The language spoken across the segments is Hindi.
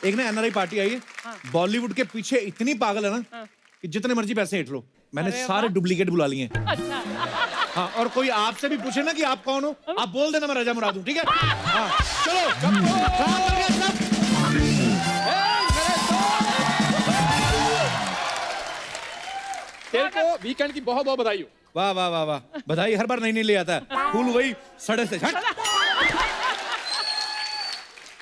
एक ना एनआरआई पार्टी आई है, बॉलीवुड के पीछे इतनी पागल है ना कि जितने मर्जी पैसे हेठ लो। मैंने सारे डुप्लीकेट बुला लिए हैं। अच्छा। हाँ, और कोई आपसे भी पूछे ना कि आप कौन हो, आप बोल देना मैं राजा मुराद हूँ, ठीक है? हाँ, चलो काम कर गया सब। तेरे को वीकेंड की बहुत बहुत बधाई हो। वाह वाह वाह वाह, बधाई हर बार नहीं ले आता है, फूल वही सड़े से झट।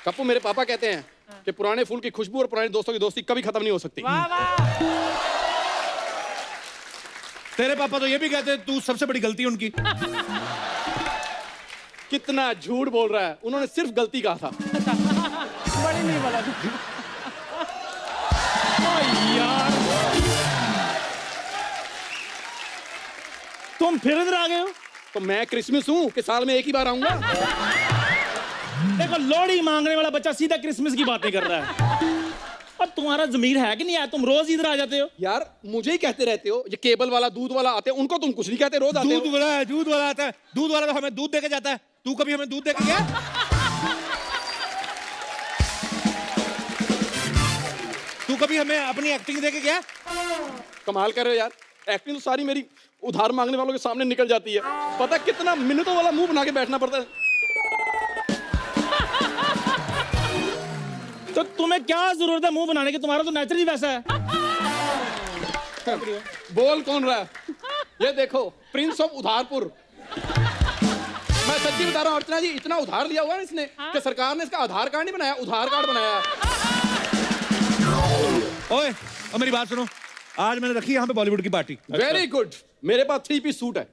कप्पू, मेरे पापा कहते हैं कि पुराने फूल की खुशबू और पुराने दोस्तों की दोस्ती कभी खत्म नहीं हो सकती। वाह वाह। तेरे पापा तो ये भी कहते हैं तू सबसे बड़ी गलती है उनकी। कितना झूठ बोल रहा है, उन्होंने सिर्फ गलती कहा था। बड़ी नहीं बोला यार तुम फिर इधर आ गए हो? तो मैं क्रिसमस हूँ कि साल में एक ही बार आऊंगा। देखो, लोहड़ी मांगने वाला बच्चा सीधा क्रिसमस की बात नहीं कर रहा है। और तुम्हारा जमीर है कि नहीं है? तुम रोज इधर आ जाते हो। यार मुझे ही कहते रहते हो, ये केबल वाला दूध वाला आते हैं, उनको तुम कुछ नहीं कहते, रोज आते हो। दूध वाला आता है, दूध वाला तो हमें दूध देके जाता है। तू कभी हमें दूध देके गया? तू कभी हमें अपनी एक्टिंग देके गया? कमाल कर रहे हो यार, एक्टिंग तो सारी मेरी उधार मांगने वालों के सामने निकल जाती है। पता कितना मिनटों वाला मुंह बना के बैठना पड़ता है। तो तुम्हें क्या जरूरत है मुंह बनाने की? तुम्हारा तो नेचर ही वैसा है। बोल कौन रहा है? ये देखो, प्रिंस ऑफ उधारपुर। मैं सच्ची बता रहा हूँ अर्चना जी, इतना उधार लिया हुआ है इसने कि सरकार ने इसका आधार कार्ड नहीं बनाया, उधार कार्ड बनाया है। ओए, और मेरी बात सुनो, आज मैंने रखी यहाँ पे बॉलीवुड की पार्टी। Very good. मेरे पास 3 पीस सूट है।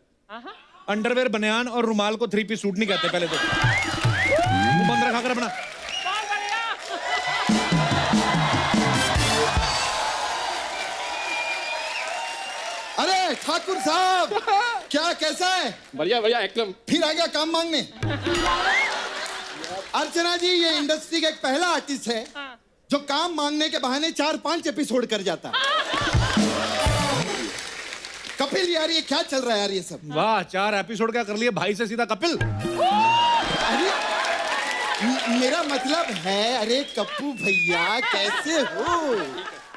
अंडरवेयर, बनियान और रुमाल को 3 पीस सूट नहीं कहते पहले तो। मुंह बंद रखा कर अपना। अरे ठाकुर साहब, क्या कैसा है? बढ़िया बढ़िया एकदम। फिर आ गया काम मांगने। अर्चना जी, ये इंडस्ट्री का एक पहला आर्टिस्ट है जो काम मांगने के बहाने 4-5 एपिसोड कर जाता है। कपिल यार, ये क्या चल रहा है यार ये सब? वाह, 4 एपिसोड क्या कर लिए भाई से सीधा कपिल। अरे मेरा मतलब है, अरे कप्पू भैया कैसे हो?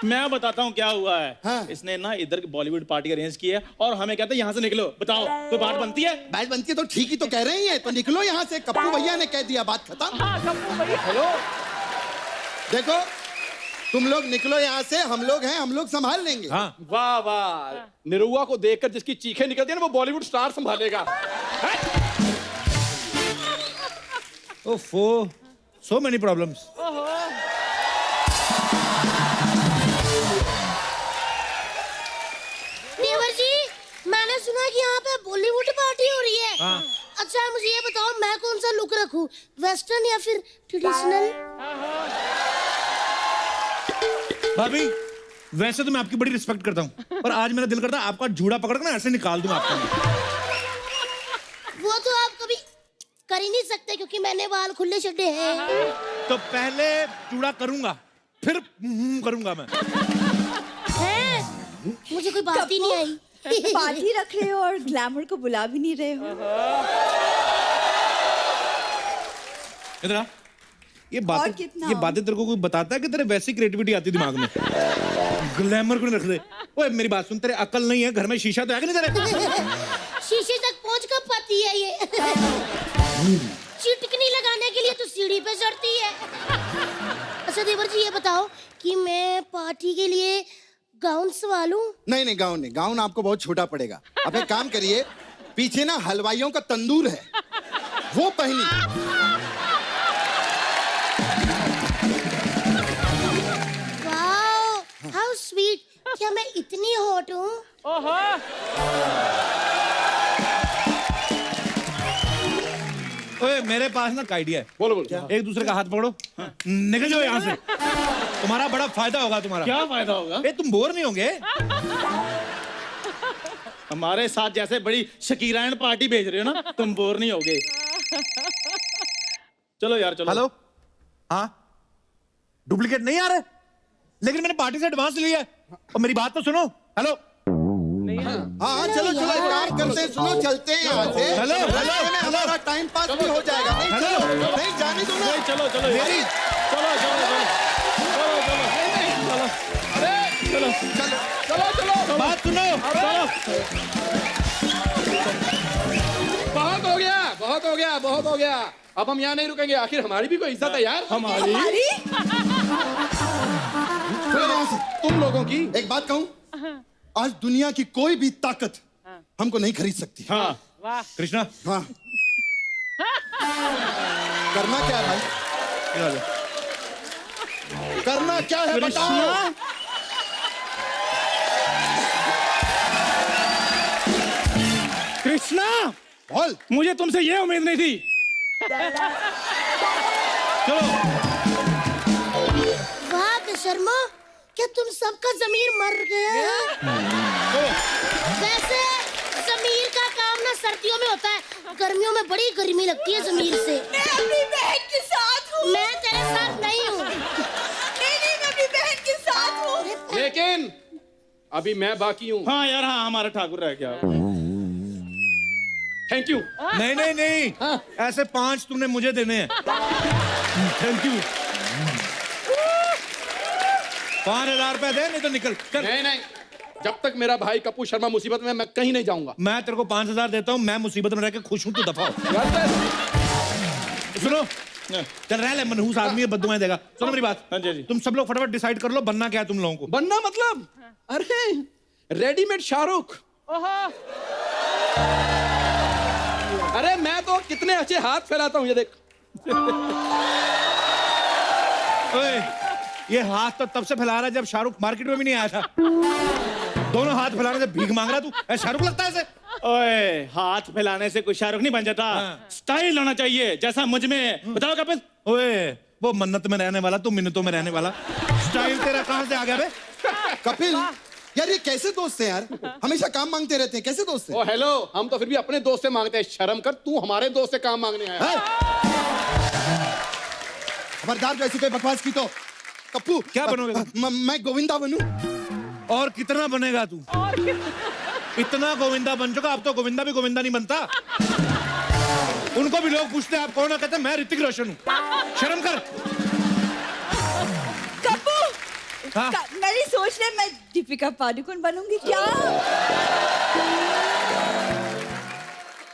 मैं बताता हूँ क्या हुआ है। हाँ। इसने ना इधर बॉलीवुड पार्टी अरेंज की है और हमें कहते हैं यहाँ से निकलो। बताओ, कोई बात बनती है? बात बनती है तो ठीक ही तो कह रही है, तो निकलो यहाँ से। कप्पू भैया ने कह दिया, बात खत्म। हेलो, देखो तुम लोग निकलो यहाँ से, हम लोग हैं, हम लोग संभाल लेंगे। हाँ, वाह वाह। निरुआ को देखकर जिसकी चीखें निकलती है ना, वो बॉलीवुड स्टार संभालेगा। ओफो, so many problems। नेवर जी, मैंने सुना कि यहाँ पे बॉलीवुड पार्टी हो रही है। हाँ। अच्छा मुझे ये बताओ, मैं कौन सा लुक रखूं, वेस्टर्न या फिर ट्रेडिशनल? भाभी, वैसे तो मैं आपकी बड़ी रिस्पेक्ट करता हूँ, पर आज मेरा दिल करता है आपका जूड़ा पकड़ के ना ऐसे निकाल दूं आपका। वो तो आप कभी कर ही नहीं सकते क्योंकि मैंने बाल खुले छड्डे हैं। तो पहले जूड़ा करूंगा, फिर करूंगा मैं। हैं? मुझे कोई बात ही नहीं आई। पार्टी रख रहे हो और ग्लैमर को बुला भी नहीं रहे हो। इधर आ। ये और बातें तेरे को कोई बताता है कि तेरे वैसी क्रिएटिविटी आती दिमाग में? ग्लैमर को नहीं रख दे। ओए मेरी बात सुन, तेरे अकल नहीं है, घर में शीशा तो है कि नहीं तेरे? शीशे तक पहुंच कर पाती है ये। चिटकनी लगाने के लिए तो सीढ़ी पे चढ़ती है। अच्छा देवर जी, ये बताओ कि मैं पार्टी के लिए गाउन सवालूं? नहीं नहीं, गाउन नहीं, गाउन आपको बहुत छोटा पड़ेगा। अब एक काम करिए, पीछे ना हलवाइयों का तंदूर है, वो पहनिए। Wow, how sweet. क्या मैं इतनी हॉट हूँ? ओहो। ओए मेरे पास ना एक आइडिया है। बोलो बोलो। एक दूसरे का हाथ पकड़ो, निकल जाओ यहाँ से। तुम्हारा बड़ा फायदा होगा तुम्हारा। क्या फायदा होगा? तुम बोर नहीं होंगे? हमारे साथ जैसे बड़ी शकीरायन पार्टी भेज रहे हो ना, तुम बोर नहीं होगे। चलो यार चलो। हेलो, हाँ, डुप्लीकेट नहीं आ रहे, लेकिन मैंने पार्टी से एडवांस लिया है। और मेरी बात तो सुनो। हेलो, हाँ चलो चलो, एक काम करते हैं, सुनो चलते हैं यहाँ से। हेलो, हेलो, हमारा टाइम पास भी हो जाएगा। नहीं हेलो, चलो, नहीं जाने दो ना। चलो चलो मेरी चलो चलो। चलो चलो चलो चलो बात सुनो। बहुत हो गया बहुत हो गया बहुत हो गया। अब हम यहाँ नहीं रुकेंगे, आखिर हमारी भी कोई इज्जत है यार। हमारी चलो यहाँ से। तुम लोगों की। एक बात कहूं, आज दुनिया की कोई भी ताकत हमको नहीं खरीद सकती। हाँ वाह कृष्णा हाँ करना क्या है भाई, इधर आ जा। करना क्या है बताओ। कृष्णा कृष्णा बोल। मुझे तुमसे ये उम्मीद नहीं थी। चलो वाह शर्मा, क्या तुम सबका जमीर मर गया है? वैसे जमीर का काम ना सर्दियों में होता है, गर्मियों में बड़ी गर्मी लगती है जमीर से। मैं अपनी बहन के साथ हूँ। मैं तेरे साथ नहीं हूँ। नहीं मैं अपनी बहन के साथ हूँ। लेकिन अभी मैं बाकी हूँ। हाँ यार हाँ, हमारा ठाकुर रह गया। Thank you. नहीं नहीं नहीं, ऐसे 5 तुमने मुझे देने हैं। Thank you. 5,000 रुपए दे, नहीं तो निकल चल। नहीं नहीं, जब तक मेरा भाई कपूर शर्मा मुसीबत में, मैं कहीं नहीं जाऊंगा। मैं तेरे को 5,000 देता हूँ, मैं मुसीबत में रह के खुश हूँ, तू दफा हो। यार सुनो चल रह ले, मनहूस आदमी है, बद्दुआएं देगा। सुनो मेरी बात। हाँ जी, जी। तुम सब लोग फटाफट डिसाइड कर लो बनना क्या है तुम लोगों को। बनना मतलब, अरे रेडीमेड शाहरुख। ओहो अरे मैं तो कितने अच्छे हाथ फैलाता हूँ, ये देख। ओए, ये हाथ तो तब से फैला रहा है जब शाहरुख मार्केट में भी नहीं आया था। दोनों हाथ फैलाने से भीख मांग रहा तू, ऐसा शाहरुख लगता है ऐसे? ओए हाथ फैलाने से कोई शाहरुख नहीं बन जाता। हाँ। स्टाइल होना चाहिए जैसा मुझ में। बताओ कपिल। ओए, वो मन्नत में रहने वाला, तू मिन्नतों में रहने वाला। स्टाइल तेरा कहां से आ गया बे? कपिल यार ये कैसे दोस्त हैं यार, हमेशा काम मांगते रहते हैं, कैसे दोस्त हैं? ओ हेलो, हम तो फिर भी अपने दोस्त से मांगते हैं। शर्म कर, तू हमारे दोस्त से काम मांगने आया। हैं? खबरदार वैसी कोई बकवास की तो। कप्पू क्या बनोगे? मैं गोविंदा बनूं? और कितना बनेगा तू? इतना गोविंदा बन चुका, अब तो गोविंदा भी गोविंदा नहीं बनता। उनको भी लोग पूछते हैं आप कौन है, कहते हैं मैं ऋतिक रोशन हूँ। शर्म कर। कप्पू हाँ? मेरी सोच रहे मैं दीपिका पादुकोण बनूंगी क्या?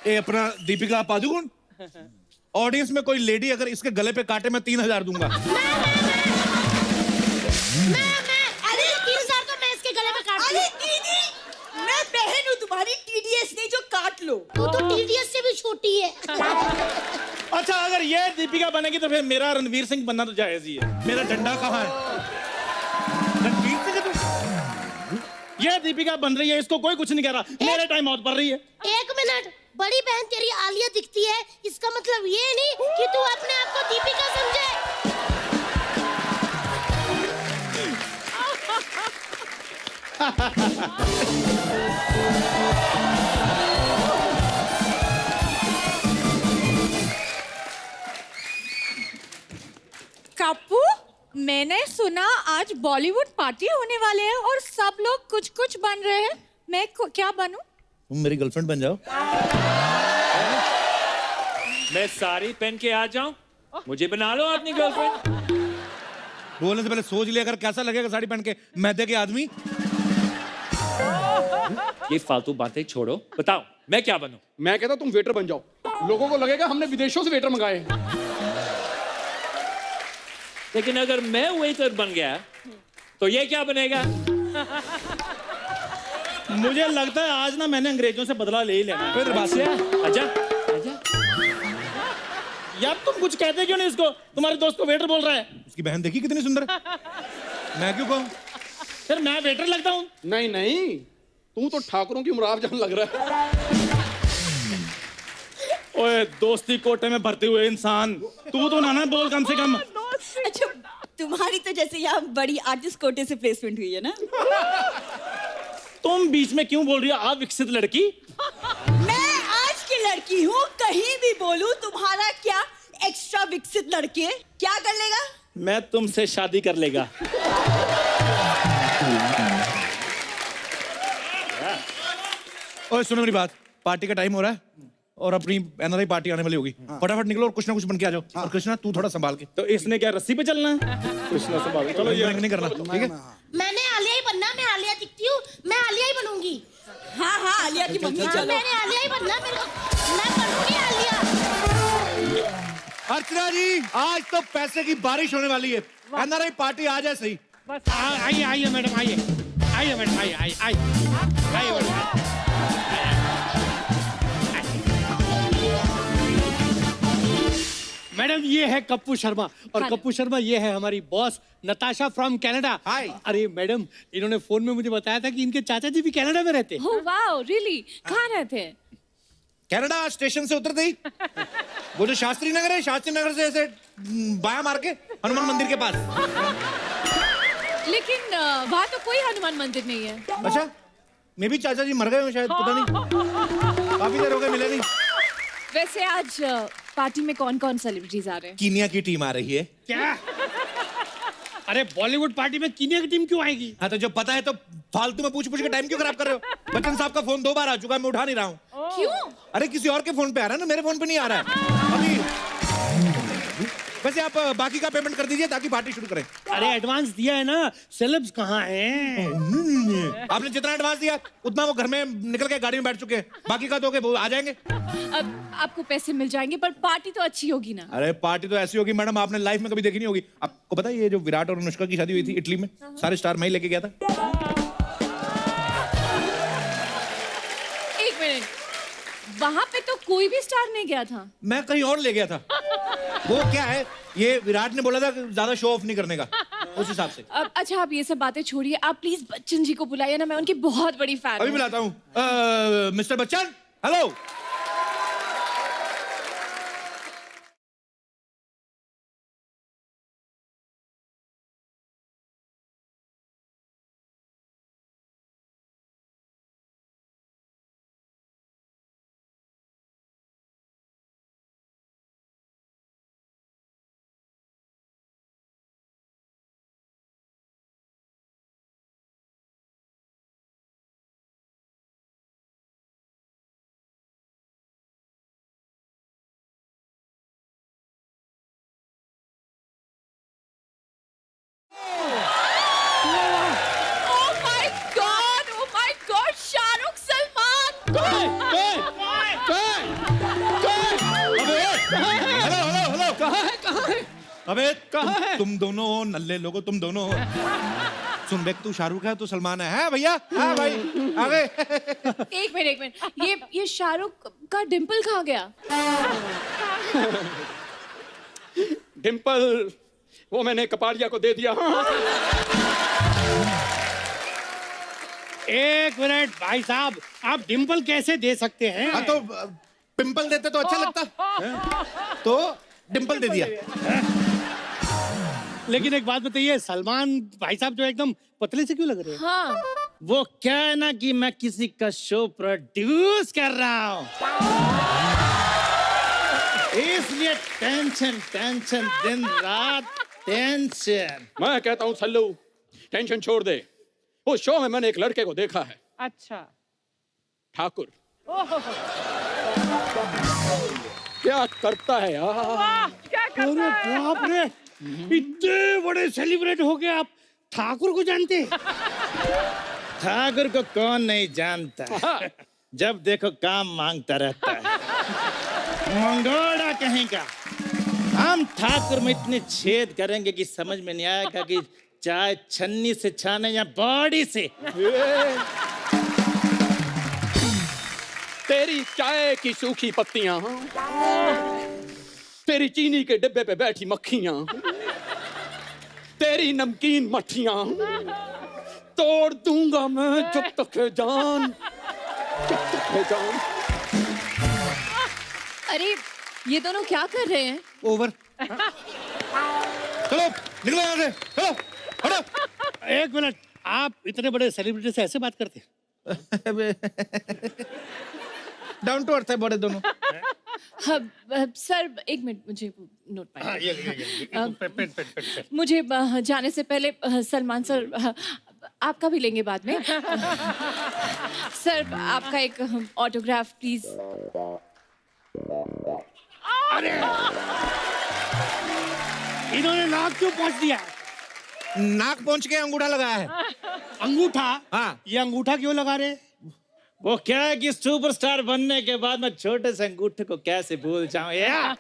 ये अपना दीपिका पादुकोण। ऑडियंस में कोई लेडी अगर इसके गले पे काटे, मैं 3,000 दूंगा। अरे 3,000 तो मैं इसके गले में काट अरे दीदी, मैं बहन हूँ तुम्हारी, TDS नहीं जो काट लो। तू तो TDS से भी छोटी है। अच्छा अगर ये दीपिका बनेगी तो फिर मेरा रणवीर सिंह बनना तो जायज ही है। मेरा डंडा कहाँ है? रणवीर सिंह है तू? ये दीपिका बन रही है, इसको कोई कुछ नहीं कह रहा। मेरे टाइम मौत पड़ रही है। 1 मिनट, बड़ी बहन तेरी आलिया दिखती है, इसका मतलब ये नहीं कि तू अपने आप को दीपिका समझे। कप्पू मैंने सुना आज बॉलीवुड पार्टी होने वाले हैं और सब लोग कुछ कुछ बन रहे हैं। मैं क्या बनूं? तुम मेरी गर्लफ्रेंड बन जाओ। मैं साड़ी पहन के आ जाऊं, मुझे बना लो अपनी गर्लफ्रेंड। बोलने से पहले सोच लिया अगर कैसा लगेगा साड़ी पहन के मैदे के आदमी। ये फालतू बातें छोड़ो, बताओ मैं क्या बनूं? मैं कहता तुम वेटर बन जाओ, लोगों को लगेगा हमने विदेशों से वेटर मंगाए हैं। लेकिन अगर मैं वेटर बन गया तो ये क्या बनेगा? मुझे लगता है आज ना मैंने अंग्रेजों से बदला ले ही लेना है। फिर बात से आजा आजा। यार तुम कुछ कहते क्यों नहीं उसको? तुम्हारे दोस्त को वेटर बोल रहा है। उसकी बहन देखी कितनी सुंदर है? मैं क्यों कहूँ? फिर मैं वेटर लगता हूँ? नहीं नहीं, तू तो ठाकुरों की मुराद जान लग रहा है। ओए दोस्ती कोटे में भरते हुए इंसान, तू तो ना बोल कम से कम। अच्छा तुम्हारी तो जैसे यहाँ बड़ी आर्टिस्ट कोटे से प्लेसमेंट हुई है ना। तुम बीच में क्यों बोल रही हो अविकसित लड़की? मैं आज की लड़की हूँ, कहीं भी बोलूँ तुम्हारा क्या एक्स्ट्रा विकसित लड़के क्या कर लेगा? मैं तुमसे शादी कर लेगा। ओए सुनो मेरी बात, पार्टी का टाइम हो रहा है और अपनी NRI पार्टी आने वाली होगी। फटाफट निकलो और कुछ ना कुछ बन के आ जाओ। और कृष्णा तू थोड़ा संभाल के। तो इसने क्या रस्सी पे चलना है? कुछ ना संभाल। चलो ये नहीं करना, ठीक है? मैंने आलिया ही बनना, मैं हाँ हाँ आलिया की मम्मी हाँ, चलो। मैंने आलिया ही बनना मेरे को, मैं बनूंगी आलिया। अर्चना जी, आज तो पैसे की बारिश होने वाली है। एनआरआई पार्टी आ जाए सही। बस आइए आइए मैडम आइए, आइए मैडम आइए आइए आइए आइए मैडम। मैडम ये है कप्पू शर्मा और हाँ। कप्पू शर्मा ये है हमारी बॉस नताशा फ्रॉम कनाडा। हाय। अरे मैडम इन्होंने फोन में मुझे बताया था कि इनके चाचा जी भी कनाडा में रहते हैं। ओह वाओ रियली, कहाँ रहते हैं? कनाडा स्टेशन से उतरते ही वो जो शास्त्री नगर है, शास्त्री नगर से ऐसे बाया मार के हनुमान मंदिर के पास। लेकिन वहाँ तो कोई हनुमान मंदिर नहीं है। अच्छा, मैं भी चाचा जी मर गए हो शायद, पता नहीं, काफी देर हो गए मिले नहीं। वैसे आज पार्टी में कौन कौन सेलिब्रिटीज आ रहे हैं? कीनिया की टीम आ रही है। क्या? अरे बॉलीवुड पार्टी में कीनिया की टीम क्यों आएगी? हाँ तो जब पता है तो फालतू में पूछ पूछ के टाइम क्यों खराब कर रहे हो? बच्चन साहब का फोन 2 बार आ चुका है, मैं उठा नहीं रहा हूँ। क्यों? अरे किसी और के फोन पे आ रहा है ना, मेरे फोन पे नहीं आ रहा है अभी। वैसे आप बाकी का पेमेंट कर दीजिए ताकि पार्टी शुरू करें। अरे एडवांस दिया है ना, सेलेब्स कहाँ हैं? आपने जितना एडवांस दिया उतना वो घर में निकल के गाड़ी में बैठ चुके हैं, बाकी का दोगे वो आ जाएंगे। अब आपको पैसे मिल जाएंगे पर पार्टी तो अच्छी होगी ना। अरे पार्टी तो ऐसी होगी मैडम, आपने लाइफ में कभी देखी नहीं होगी। आपको पता है ये जो विराट और अनुष्का की शादी हुई थी इटली में, सारे स्टार मैं ही लेके गया था। एक मिनट, वहाँ पे तो कोई भी स्टार नहीं गया था। मैं कहीं और ले गया था। वो क्या है, ये विराट ने बोला था कि ज्यादा शो ऑफ नहीं करने का, उस हिसाब से। अब अच्छा आप ये सब बातें छोड़िए, आप प्लीज बच्चन जी को बुलाइए ना, मैं उनकी बहुत बड़ी फैन अभी हूँ। बुलाता हूँ। Mister Bachchan, hello. Oh my God, Shahrukh Salman. Hello hello hello, कहाँ है? अबे कहाँ है? तुम दोनों हो नल्ले लोगो, तुम दोनों हो। सुन देख, तू शाहरुख है तो सलमान है भैया? हाँ भाई आ गए। एक मिनट, ये शाहरुख का डिम्पल कहाँ गया? डिम्पल वो मैंने कपाड़िया को दे दिया। एक मिनट भाई साहब, आप डिम्पल कैसे दे सकते हैं? हाँ तो पिंपल देते तो अच्छा लगता, तो डिम्पल दे दिया। लेकिन एक बात बताइए, सलमान भाई साहब जो एकदम पतले से क्यों लग रहे हैं? हाँ वो क्या है ना कि मैं किसी का शो प्रोड्यूस कर रहा हूँ, इसलिए टेंशन टेंशन, दिन रात टेंशन। मैं कहता हूँ सल्लू, टेंशन छोड़ दे। उस शो में मैंने एक लड़के को देखा है, अच्छा, ठाकुर। क्या करता है यार। अरे बाप रे, इतने बड़े सेलिब्रेट हो गए आप, ठाकुर को जानते हैं? ठाकुर को कौन नहीं जानता, जब देखो काम मांगता रहता है, मंगोड़ा कहीं का। हम ठाकुर में इतने छेद करेंगे कि समझ में नहीं आएगा कि चाय छन्नी से छाने या बॉडी से। तेरी चाय की सूखी पत्तियां, तेरी चीनी के डिब्बे पे बैठी मक्खियां, तेरी नमकीन मट्ठियां तोड़ दूंगा मैं जब तक है जान, जब तक है जान। अरे ये दोनों क्या कर रहे हैं? ओवर। चलो निकलो यहाँ से, चलो हटो। एक मिनट, आप इतने बड़े सेलिब्रिटी से ऐसे बात करते हैं? डाउन टू अर्थ है बड़े दोनों। सर एक मिनट, मुझे नोट हाँ, पाइए। मुझे जाने से पहले सलमान सर आपका भी लेंगे बाद में। सर आपका एक ऑटोग्राफ प्लीज। अरे इन्होंने नाक क्यों पहुंच दिया? नाक पहुंच के अंगूठा लगाया है। अंगूठा? हाँ। ये अंगूठा क्यों लगा रहे? वो क्या है कि सुपरस्टार बनने के बाद मैं छोटे से अंगूठे को कैसे भूल जाऊं यार।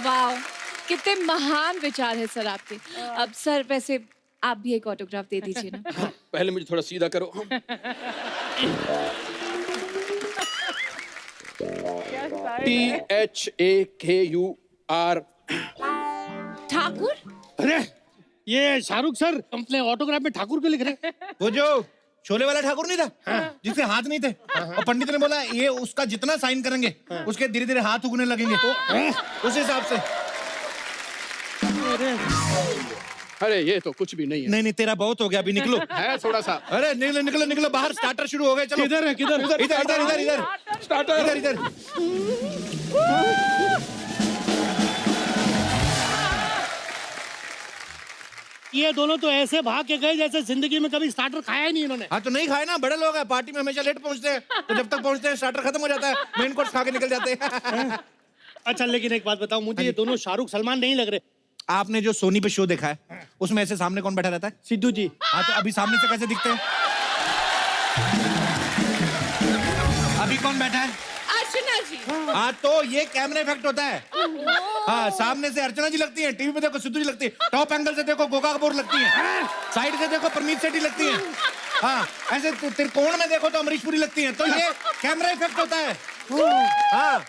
वाह, कितने महान विचार है सर आपके। अब सर वैसे आप भी एक ऑटोग्राफ दे दीजिए ना। पहले मुझे थोड़ा सीधा करो। THAKUR। ठाकुर? अरे ये शाहरुख सर अपने ऑटोग्राफ में ठाकुर क्यों लिख रहे हैं? वो जो शोले वाला ठाकुर नहीं था, जिसके हाथ नहीं थे, और पंडित ने बोला ये उसका जितना साइन करेंगे उसके धीरे धीरे हाथ उगने लगेंगे, उस हिसाब से। अरे ये तो कुछ भी नहीं है। नहीं नहीं, तेरा बहुत हो गया, अभी निकलो। है थोड़ा सा। अरे निकलो निकलो निकलो बाहर, स्टार्टर शुरू हो गए। चलो किधर है किधर? इधर इधर इधर इधर इधर स्टार्टर। इधर इधर। ये दोनों तो ऐसे भाग के गए जैसे जिंदगी में कभी स्टार्टर खाया ही नहीं इन्होंने। हाँ तो नहीं खाए ना, बड़े लोग हैं, पार्टी में हमेशा लेट पहुंचते हैं, तो जब तक पहुंचते हैं स्टार्टर खत्म हो जाता है, मेन कोर्स खा के निकल जाते हैं। अच्छा लेकिन एक बात बताओ मुझे, ये दोनों शाहरुख सलमान नहीं लग रहे। आपने जो सोनी पे शो देखा है, उसमें ऐसे सामने कौन बैठा रहता है? सिद्धू जी। हाँ तो अभी सामने से कैसे दिखते हैं? अभी कौन बैठा है? अर्चना जी। हाँ तो ये कैमरा इफेक्ट होता है। हाँ, सामने से अर्चना जी लगती हैं, टीवी में देखो सिद्धू जी लगती है, टॉप एंगल से देखो गोगा कपूर लगती है, साइड से देखो परमीत सेठी लगती है, हाँ ऐसे त्रिकोण में देखो तो अमरीश पुरी लगती है, तो ये कैमरा इफेक्ट होता है। हाँ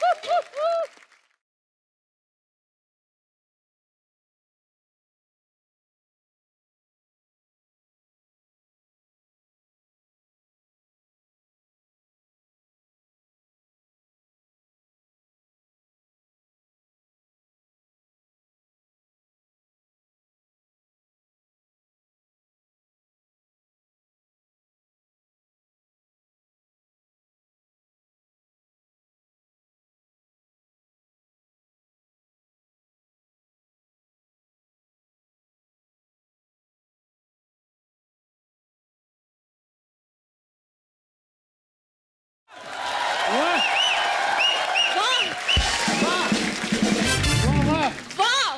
वाह,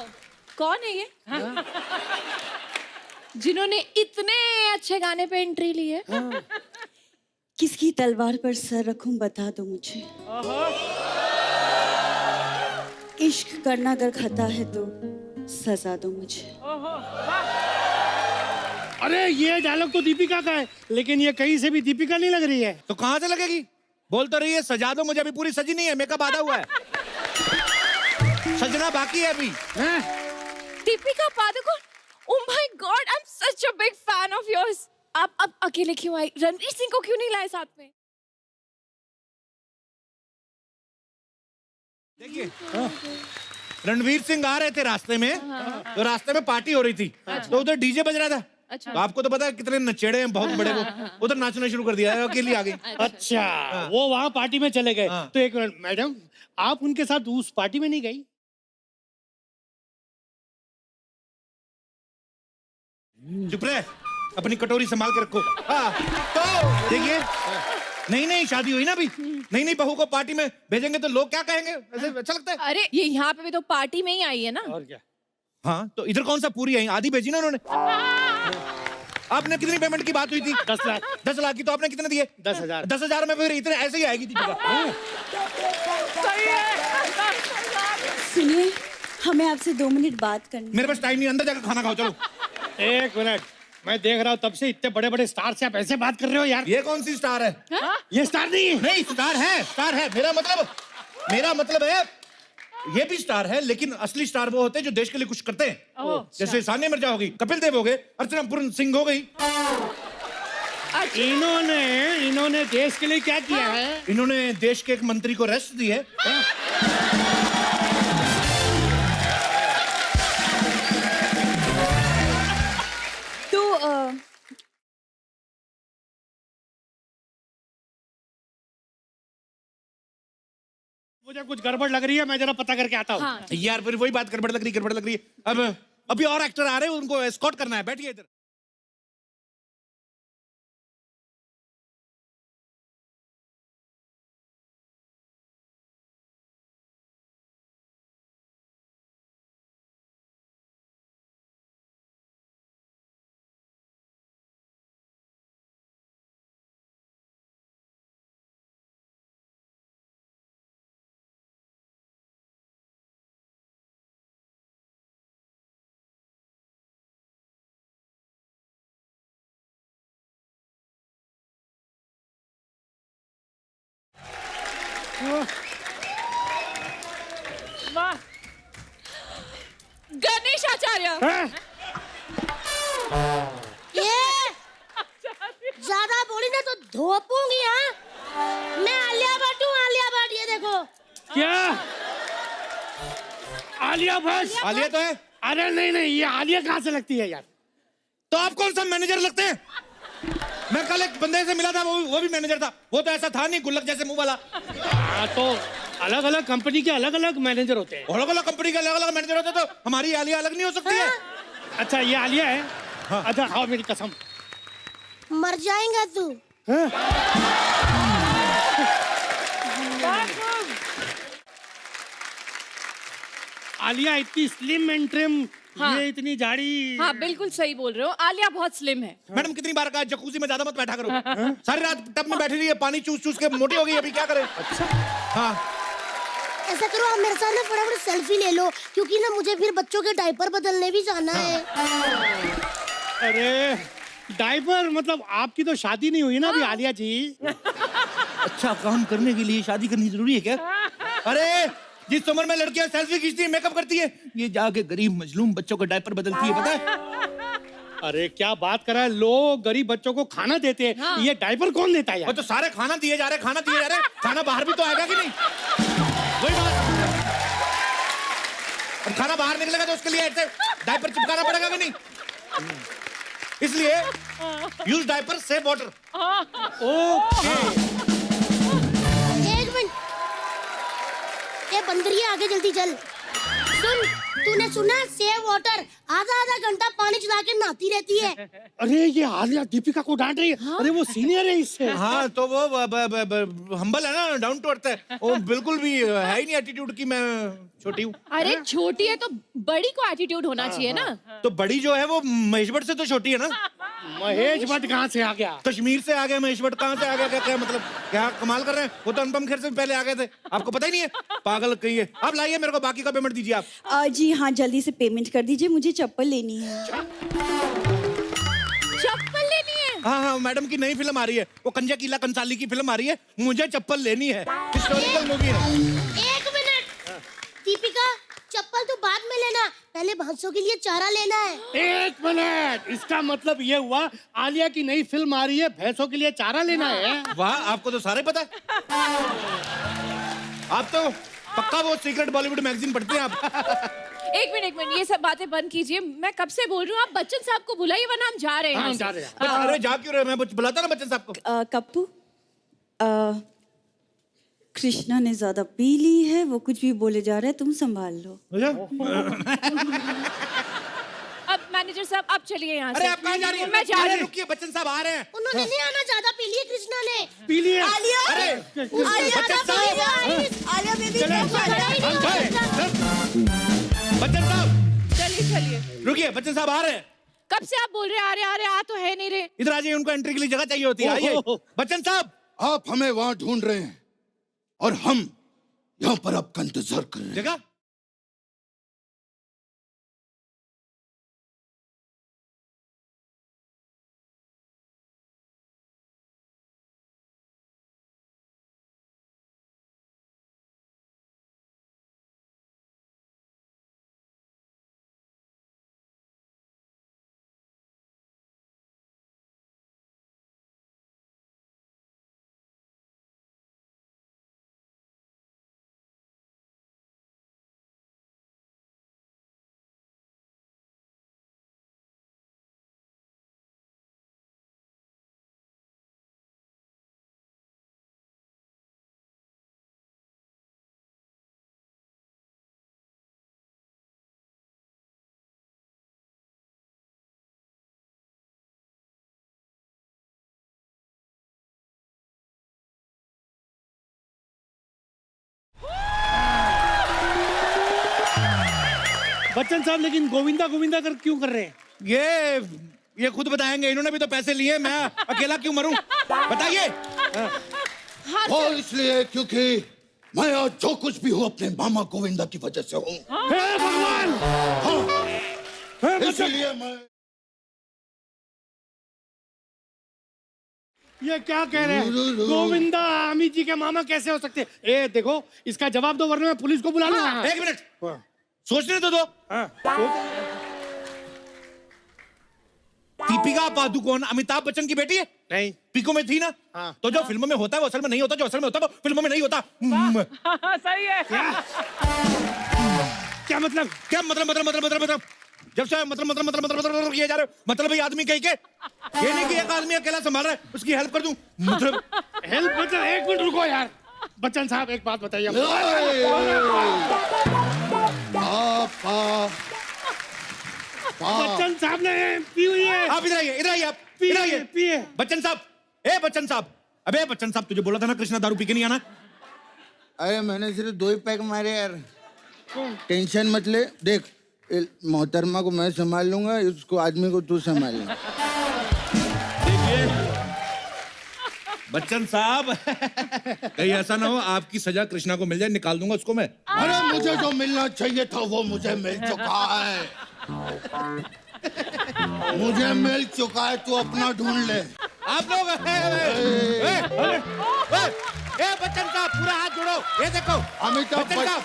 कौन है ये? जिन्होंने इतने अच्छे गाने पे एंट्री ली है? किसकी तलवार पर सर रखूं बता दो मुझे। इश्क करना अगर खता है तो सजा दो मुझे। अरे ये डायलॉग तो दीपिका का है, लेकिन ये कहीं से भी दीपिका नहीं लग रही है। तो कहाँ से लगेगी? बोल तो रही है सजा दो मुझे, अभी पूरी सजी नहीं है, मेकअप आधा हुआ है, सजना बाकी है अभी। Deepika Padukone, oh my God, I am such a big fan of yours. आप अब अकेले क्यों आई? रणवीर सिंह को क्यों नहीं लाए साथ में? देखिए, रणवीर सिंह आ रहे थे रास्ते में, तो रास्ते में पार्टी हो रही थी, तो उधर डीजे बज रहा था। अच्छा। तो आपको तो पता है कितने नचेड़े हैं, बहुत बड़े, वो उधर नाचना शुरू कर दिया, अकेली आ गई। अच्छा वो वहाँ पार्टी में चले गए। हाँ। तो एक मिनट मैडम, आप उनके साथ उस पार्टी में नहीं गई? चुप रहे, अपनी कटोरी संभाल के रखो। हाँ, तो देखिए, नई नई शादी हुई ना अभी, नई नई बहू को पार्टी में भेजेंगे तो लोग क्या कहेंगे? ऐसे अच्छा लगता है? अरे ये यहाँ पे भी तो पार्टी में ही आई है ना। और क्या? हाँ तो इधर कौन सा पूरी आई, आधी भेजी ना उन्होंने। आपने कितनी पेमेंट की बात हुई थी? 10 लाख। 10 लाख की, तो आपने कितने दिए? 10,000। 10,000 में फिर इतने ऐसे ही आएगी दीपिका। सुनिए, हमें आपसे 2 मिनट बात करनी। मेरे पास टाइम नहीं, अंदर जाकर खाना खाओ चलो। एक मिनट, मैं देख रहा हूँ तब से इतने बड़े बड़े स्टार से आप ऐसे बात कर रहे हो यार। ये कौन सी स्टार है? ये स्टार नहीं है। नहीं, स्टार है, स्टार है। मेरा मतलब है ये भी स्टार है, लेकिन असली स्टार वो होते हैं जो देश के लिए कुछ करते हैं। जैसे सानिया मिर्जा हो गई, कपिल देव हो गए, अर्चना पूर्ण सिंह हो गई। इन्होंने देश के लिए क्या किया है? इन्होंने देश के एक मंत्री को रेस्ट दी है। तो मुझे कुछ गड़बड़ लग रही है, मैं जरा पता करके आता हूँ। हाँ। यार फिर वही बात, गड़बड़ लग रही है। अब अभी और एक्टर आ रहे हैं, उनको एस्कॉर्ट करना है, बैठिए इधर। वाह गणेश आचार्य। हाँ? ये ज्यादा बोली ना तो धोपूंगी। हाँ, मैं आलिया भट्ट हूँ, आलिया भट्ट। ये देखो। क्या आलिया भट्ट? आलिया तो है। अरे नहीं नहीं, ये आलिया कहाँ से लगती है यार? तो आप कौन सा मैनेजर लगते हैं? मैं कल एक बंदे से मिला था, वो भी मैनेजर था। वो तो ऐसा था नहीं, गुल्लक जैसे मुंह वाला। तो अलग अलग कंपनी के अलग अलग मैनेजर होते हैं। अलग अलग कंपनी के अलग अलग मैनेजर होते, तो हमारी आलिया अलग नहीं हो सकती है? अच्छा ये आलिया है। हाँ। अच्छा खाओ मेरी कसम। मर जाएगा तू। आलिया इतनी स्लिम एंड ट्रिम, हाँ। ये इतनी जाड़ी। हाँ बिल्कुल सही बोल रहे हो, आलिया बहुत स्लिम है। मैडम कितनी बार कहा जकूजी में ज्यादा मत बैठा करो। सारी रात टब में बैठी रही है, पानी चूस चूस के मोटी हो गई। अभी क्या करें? अच्छा हाँ, ऐसा करो, आप मेरे साथ ना फटाफट सेल्फी ले लो, क्योंकि ना मुझे फिर बच्चों के डायपर बदलने भी जाना है। अरे डायपर मतलब आपकी तो शादी नहीं हुई ना अभी आलिया जी। अच्छा काम करने के लिए शादी करनी जरूरी है क्या? अरे जिस उम्र में लड़कियां सेल्फी खींचती है, मेकअप करती है, ये जाके गरीब मजलूम बच्चों को डायपर बदलती है, पता है? अरे क्या बात कर रहा है, लोग गरीब बच्चों को खाना देते हैं। हाँ। ये डायपर कौन देता है वो यार? तो सारे खाना दिए जा रहे, खाना दिए जा रहे, खाना बाहर भी तो आएगा कि नहीं? वही बात। अब खाना बाहर निकलेगा तो उसके लिए ऐसे डायपर चिपकाना पड़ेगा कि नहीं? इसलिए use diaper save water. Okay. एक मिनट, ये बंदरिया आगे जल्दी चल। सुन, तूने सुना? सेव वाटर आधा आधा घंटा पानी चला के नहाती रहती है। अरे ये आलिया दीपिका को डांट रही है। हाँ? अरे वो सीनियर है इससे। हाँ तो वो हम्बल है ना, डाउन टू अर्थ है। वो बिल्कुल भी है ही नहीं एटीट्यूड की मैं छोटी हूँ। अरे छोटी है तो बड़ी को एटीट्यूड होना चाहिए ना। तो बड़ी जो है वो महेश भट्ट से तो छोटी है ना। महेश भट्ट कहाँ से आ गया? कश्मीर से आ गया महेश भट्ट, कहाँ से आ गया? क्या मतलब, क्या कमाल कर रहे हैं? वो तो अनुपम खेर से भी पहले आ गए थे, आपको पता ही नहीं है? पागल कहीं है। आप लाइए, मेरे को बाकी का पेमेंट दीजिए आप। जी हाँ, जल्दी से पेमेंट कर दीजिए, मुझे चप्पल लेनी है। चप्पल लेनी है? हाँ हाँ, मैडम की नई फिल्म आ रही है, वो कंजा कीला कंसाली की फिल्म आ रही है, मुझे चप्पल लेनी है। हिस्टोरिकल मूवी है। एक मिनट, दीपिका चप्पल तो बाद में लेना, पहले भैंसों के लिए चारा लेना है। एक मिनट, इसका मतलब ये हुआ आलिया की नई फिल्म आ रही है, भैंसों के लिए चारा लेना है। वाह, आपको तो सारा ही पता है। आप तो पक्का वो सीक्रेट बॉलीवुड मैगजीन पढ़ते हैं आप। एक मिनट, ये सब बातें बंद कीजिए। मैं कब से बोल रही हूँ, आप बच्चन साहब को बुलाइए वरना हम जा रहे हैं। हाँ, यहाँ हम से। जा रहे हैं। अरे जा क्यों रहे? मैं बुलाता ना बच्चन साहब को। कप्पू, कृष्णा ने ज्यादा पी ली है, वो कुछ भी बोले जा रहा है, तुम संभाल लो। अब मैनेजर साहब आप चलिए यहाँ से। अरे आप कहाँ जा रही हैं? मैं जा रही अरे हूँ। रुकिए, बच्चन साहब आ रहे हैं। उन्होंने नहीं आना, ज्यादा पी लिए कृष्णा ने। पी लिए। आलिया, अरे बच्चन साहब, आलिया बेबी, बच्चन साहब चलिए चलिए। रुकिए, बच्चन साहब आ रहे हैं। कब से आप बोल रहे हैं आ रहे आ तो है नहीं रहे। इधर आ जाइए, उनको एंट्री के लिए जगह चाहिए होती है। आइए बच्चन साहब। आप हमें वहां ढूंढ रहे हैं और हम यहाँ पर आपका इंतजार कर रहे हैं। जगह बच्चन साहब लेकिन गोविंदा गोविंदा कर क्यों कर रहे हैं? ये खुद बताएंगे। इन्होंने भी तो पैसे लिए, मैं अकेला क्यों मरूं? बताइए। वो इसलिए क्योंकि मैं आज जो कुछ भी हूँ अपने मामा गोविंदा की वजह से हूँ। हे भगवान! हाँ, इसलिए मैं ये क्या कह रहे हैं? गोविंदा अमित जी के मामा कैसे हो सकते? ए देखो, इसका जवाब दो वरना मैं पुलिस को बुला लूंगा। एक मिनट, सोचने तो दो। दीपिका पादुकोण अमिताभ बच्चन की बेटी है? नहीं। पीको में थी ना? तो जो फिल्मों में होता है वो असल में नहीं होता, जो असल में होता है वो फिल्मों में नहीं होता। सही है। क्या मतलब? क्या मतलब? जब से मतलब किए जा रहे हो, मतलब भाई आदमी कहीं के, ये नहीं कि एक आदमी अकेला संभाल रहा है उसकी हेल्प कर दूं, मतलब हेल्प मतलब? एक मिनट रुको यार, बच्चन साहब एक बात बताइए। बच्चन साहब ने पी हुई है। आप इधर आइए, आप पिए, इधर आइए। पिए। बच्चन साहब, बच्चन साहब, अबे बच्चन साहब, तुझे बोला था ना कृष्णा दारू पी के नहीं आना। अरे मैंने सिर्फ 2 ही पैक मारे यार, टेंशन मत ले। देख, मोहतरमा को मैं संभाल लूंगा, उसको आदमी को तू संभाल ले। देखिए बच्चन साहब, कहीं ऐसा ना हो आपकी सजा कृष्णा को मिल जाए, निकाल दूंगा उसको मैं। अरे मुझे जो मिलना चाहिए था वो मुझे मिल चुका है। मुझे मिल चुका है, तू अपना ढूंढ ले। आप लोग बच्चन साहब पूरा हाथ जोड़ो, ये देखो। अमिताभ बच्चन साहब,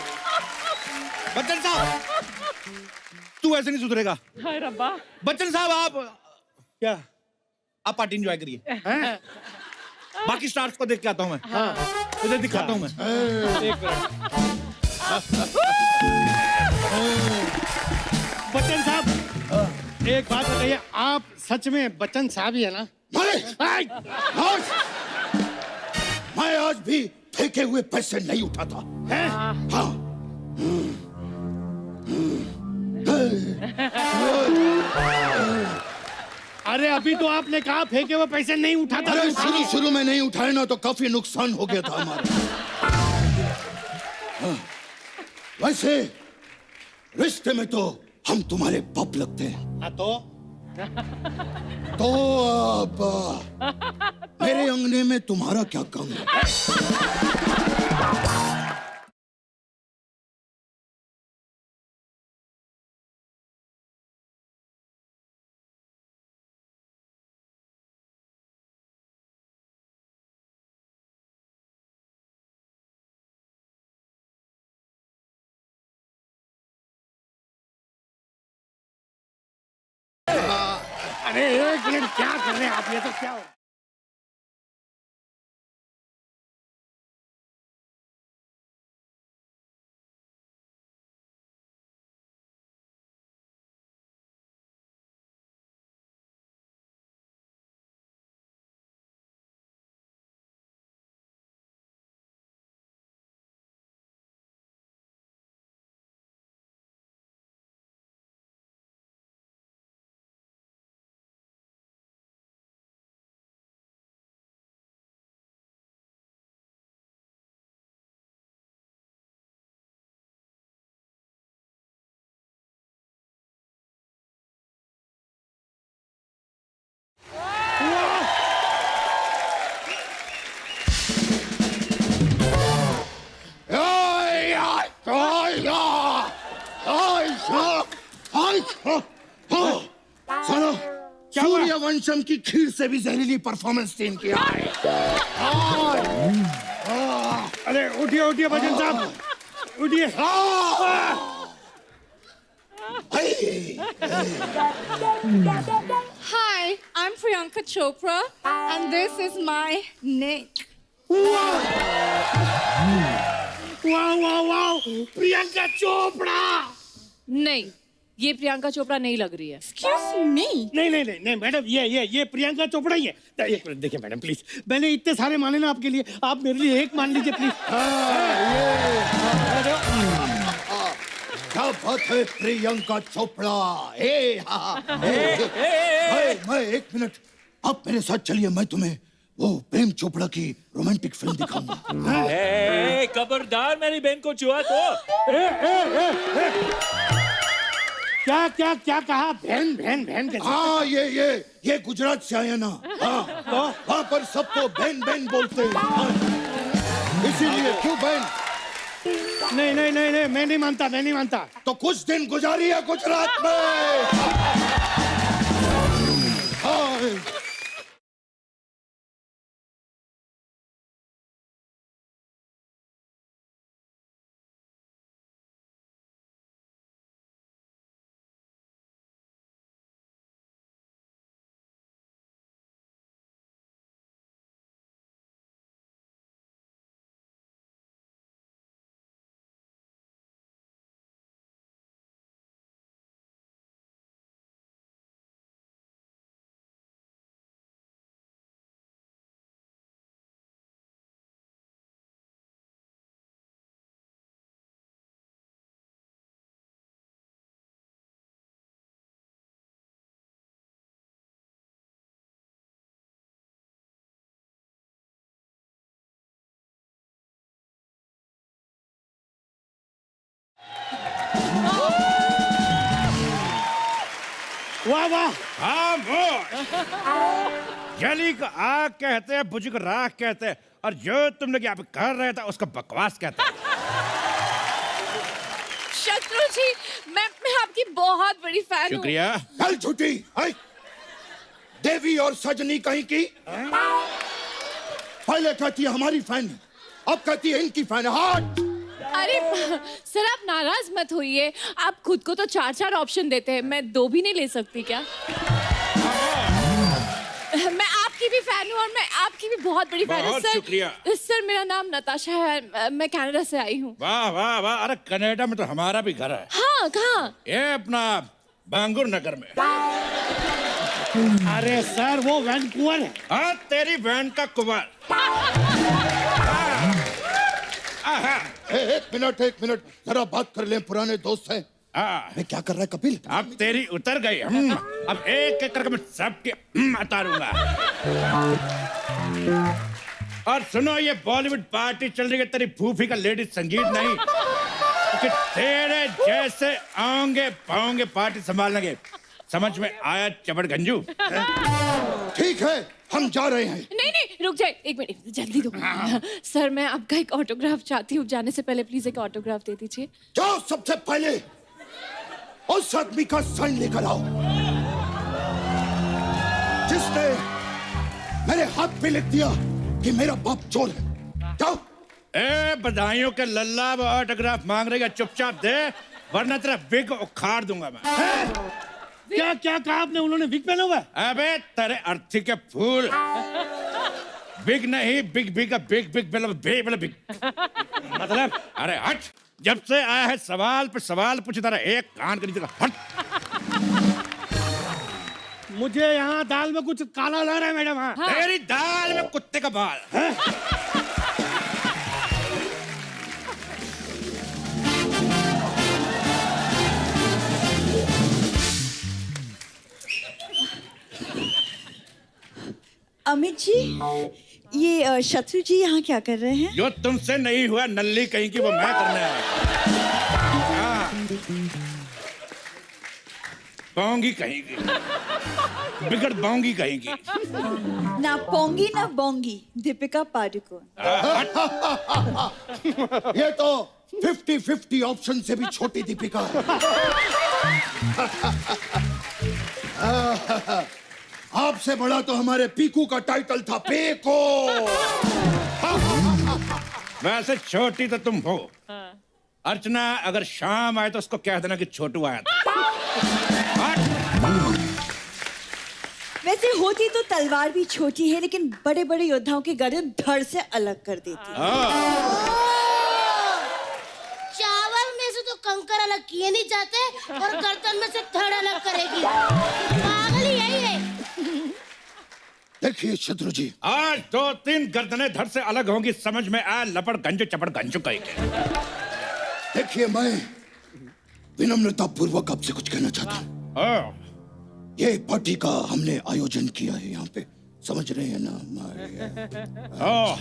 बच्चन साहब, तू ऐसे नहीं सुधरेगा। हाय रब्बा। बच्चन साहब आप क्या? आप पार्टी एंजॉय करिए, बाकी स्टार्स को देख के आता हूँ मैं। उधर दिखाता हूँ मैं। बच्चन साहब एक बात बताइए, आप सच में बच्चन साहब ही है ना? मैं आज भी फेंके हुए पैसे नहीं उठाता। हाँ। अरे अभी तो आपने कहा फेंके हुए पैसे नहीं उठाता। अरे शुरू में नहीं उठाए ना तो काफी नुकसान हो गया था हमारा। हाँ। वैसे रिश्ते में तो हम तुम्हारे बाप लगते हैं। तो अब मेरे अंगने में तुम्हारा क्या काम है? अरे एक मिनट, क्या कर रहे हैं आप? ये तो क्या हो? सुनो, सूर्यवंशम की खीर से भी जहरीली परफॉर्मेंस थी इनकी। अरे उठिए उठिए बच्चन साहब, उठिए। Hi, I'm Priyanka Chopra, and this is my neck. वाह वाह वाह, प्रियंका चोपड़ा। नहीं, ये प्रियंका चोपड़ा नहीं लग रही है। Excuse me. नहीं नहीं नहीं नहीं मैडम, ये प्रियंका चोपड़ा ही है। एक मिनट देखिए मैडम प्लीज, मैंने इतने सारे माने ना आपके लिए, आप मेरे लिए एक मान लीजिए प्लीज। क्या बात है प्रियंका चोपड़ा। मैं एक मिनट, आप मेरे साथ चलिए, मैं तुम्हें वो प्रेम चोपड़ा की रोमांटिक फिल्म दिखाऊंगा। खबरदार मेरी बहन को छुआ तो। क्या क्या क्या कहा? बहन बहन बहन कैसे? हाँ, ये गुजरात से आया ना। हाँ, तो वहाँ पर सबको बहन बहन बोलते हैं। हाँ, इसीलिए क्यों बहन? नहीं नहीं नहीं नहीं, मैं नहीं मानता। तो कुछ दिन गुजारिए गुजरात में। हाँ। वाह वाह। खामोश। जली को आग कहते हैं, बुझ को राख कहते हैं, और जो तुम लोग यहाँ पे कर रहे थे उसको बकवास कहते हैं। शत्रु जी, मैं आपकी बहुत बड़ी फैन हूँ। शुक्रिया। चल झूठी, हाय। देवी और सजनी कहीं की। पहले कहती है हमारी फैन, अब कहती है इनकी फैन। हट। अरे सर, आप नाराज मत होइए। आप खुद को तो 4 ऑप्शन देते हैं, मैं 2 भी नहीं ले सकती क्या? मैं आपकी भी फैन हूँ और मैं आपकी भी बहुत बड़ी फैन हूँ बहुत सर। शुक्रिया। सर, मेरा नाम नताशा है, मैं कनाडा से आई हूँ। वाह वाह वाह। अरे कनाडा में तो हमारा भी घर है। हाँ, कहाँ? ये अपना बांगुर नगर में। अरे सर, वो वैंकूवर है। हाँ, तेरी बहन का कुंवर। एक मिनट, जरा बात कर लें, पुराने दोस्त हैं। मैं क्या कर रहा है कपिल? अब तेरी उतर गई। अब एक एक करके मैं सबके उतारूंगा। और सुनो, ये बॉलीवुड पार्टी चल रही है, तेरी फूफी का लेडीज संगीत नहीं, कि तेरे जैसे आएंगे पाओगे पार्टी संभालने के। समझ में आया चबड़ गंजू? ठीक है, हम जा रहे हैं। नहीं, रुक जाए, 1 मिनट, जल्दी दो। सर, मैं आपका एक ऑटोग्राफ चाहती हूँ। जाने से पहले प्लीज एक ऑटोग्राफ दे दीजिए। जाओ, सबसे पहले उस आदमी का साइन लेकर आओ जिसने मेरे हाथ पे लिख दिया कि मेरा बाप चोर है। जाओ। ए, बधाइयों के लल्ला, वो ऑटोग्राफ मांग रही है, चुपचाप दे, वरना तेरा विग उखाड़ दूंगा मैं। क्या क्या कहा आपने? उन्होंने विग पहना हुआ है? अबे तेरे अर्थी के फूल। बिग नहीं, बिग बिग का बिग बिग बिग मतलब। अरे हट, जब से आया है सवाल पे सवाल पूछता रहा, एक कान के नीचे का हट। मुझे यहाँ दाल में कुछ काला लग रहा है मैडम। हाँ। तेरी दाल में कुत्ते का बाल। अमित जी, ये शत्रु जी यहाँ क्या कर रहे हैं? जो तुमसे नहीं हुआ नल्ली कहीं की, वो मैं करने आया। बाऊंगी कहीं की, बिगड़ बाऊंगी कहीं की। ना पोंगी ना बोंगी, दीपिका पादुकोण। ये तो 50-50 ऑप्शन से भी छोटी दीपिका है। आपसे बड़ा तो हमारे पीकू का टाइटल था, पीकू। वैसे छोटी तो तुम हो। अर्चना अगर शाम आए तो उसको कह देना कि छोटू आया था। वैसे होती तो तलवार भी छोटी है, लेकिन बड़े बड़े योद्धाओं की गर्दन धड़ से अलग कर देती है। चावल में से तो कंकर अलग किए नहीं जाते और गर्दन में से धड़ अलग करेगी। पागल ही यही है। देखिए शत्रु जी, आज 2-3 गर्दनें धड़ से अलग होंगी, समझ में आया? लपड़ गंजू चपड़ गंजू कहीं के। देखिए, मैं विनम्रता पूर्वक आपसे कुछ कहना चाहता हूँ। ये पार्टी का हमने आयोजन किया है यहाँ पे, समझ रहे हैं ना?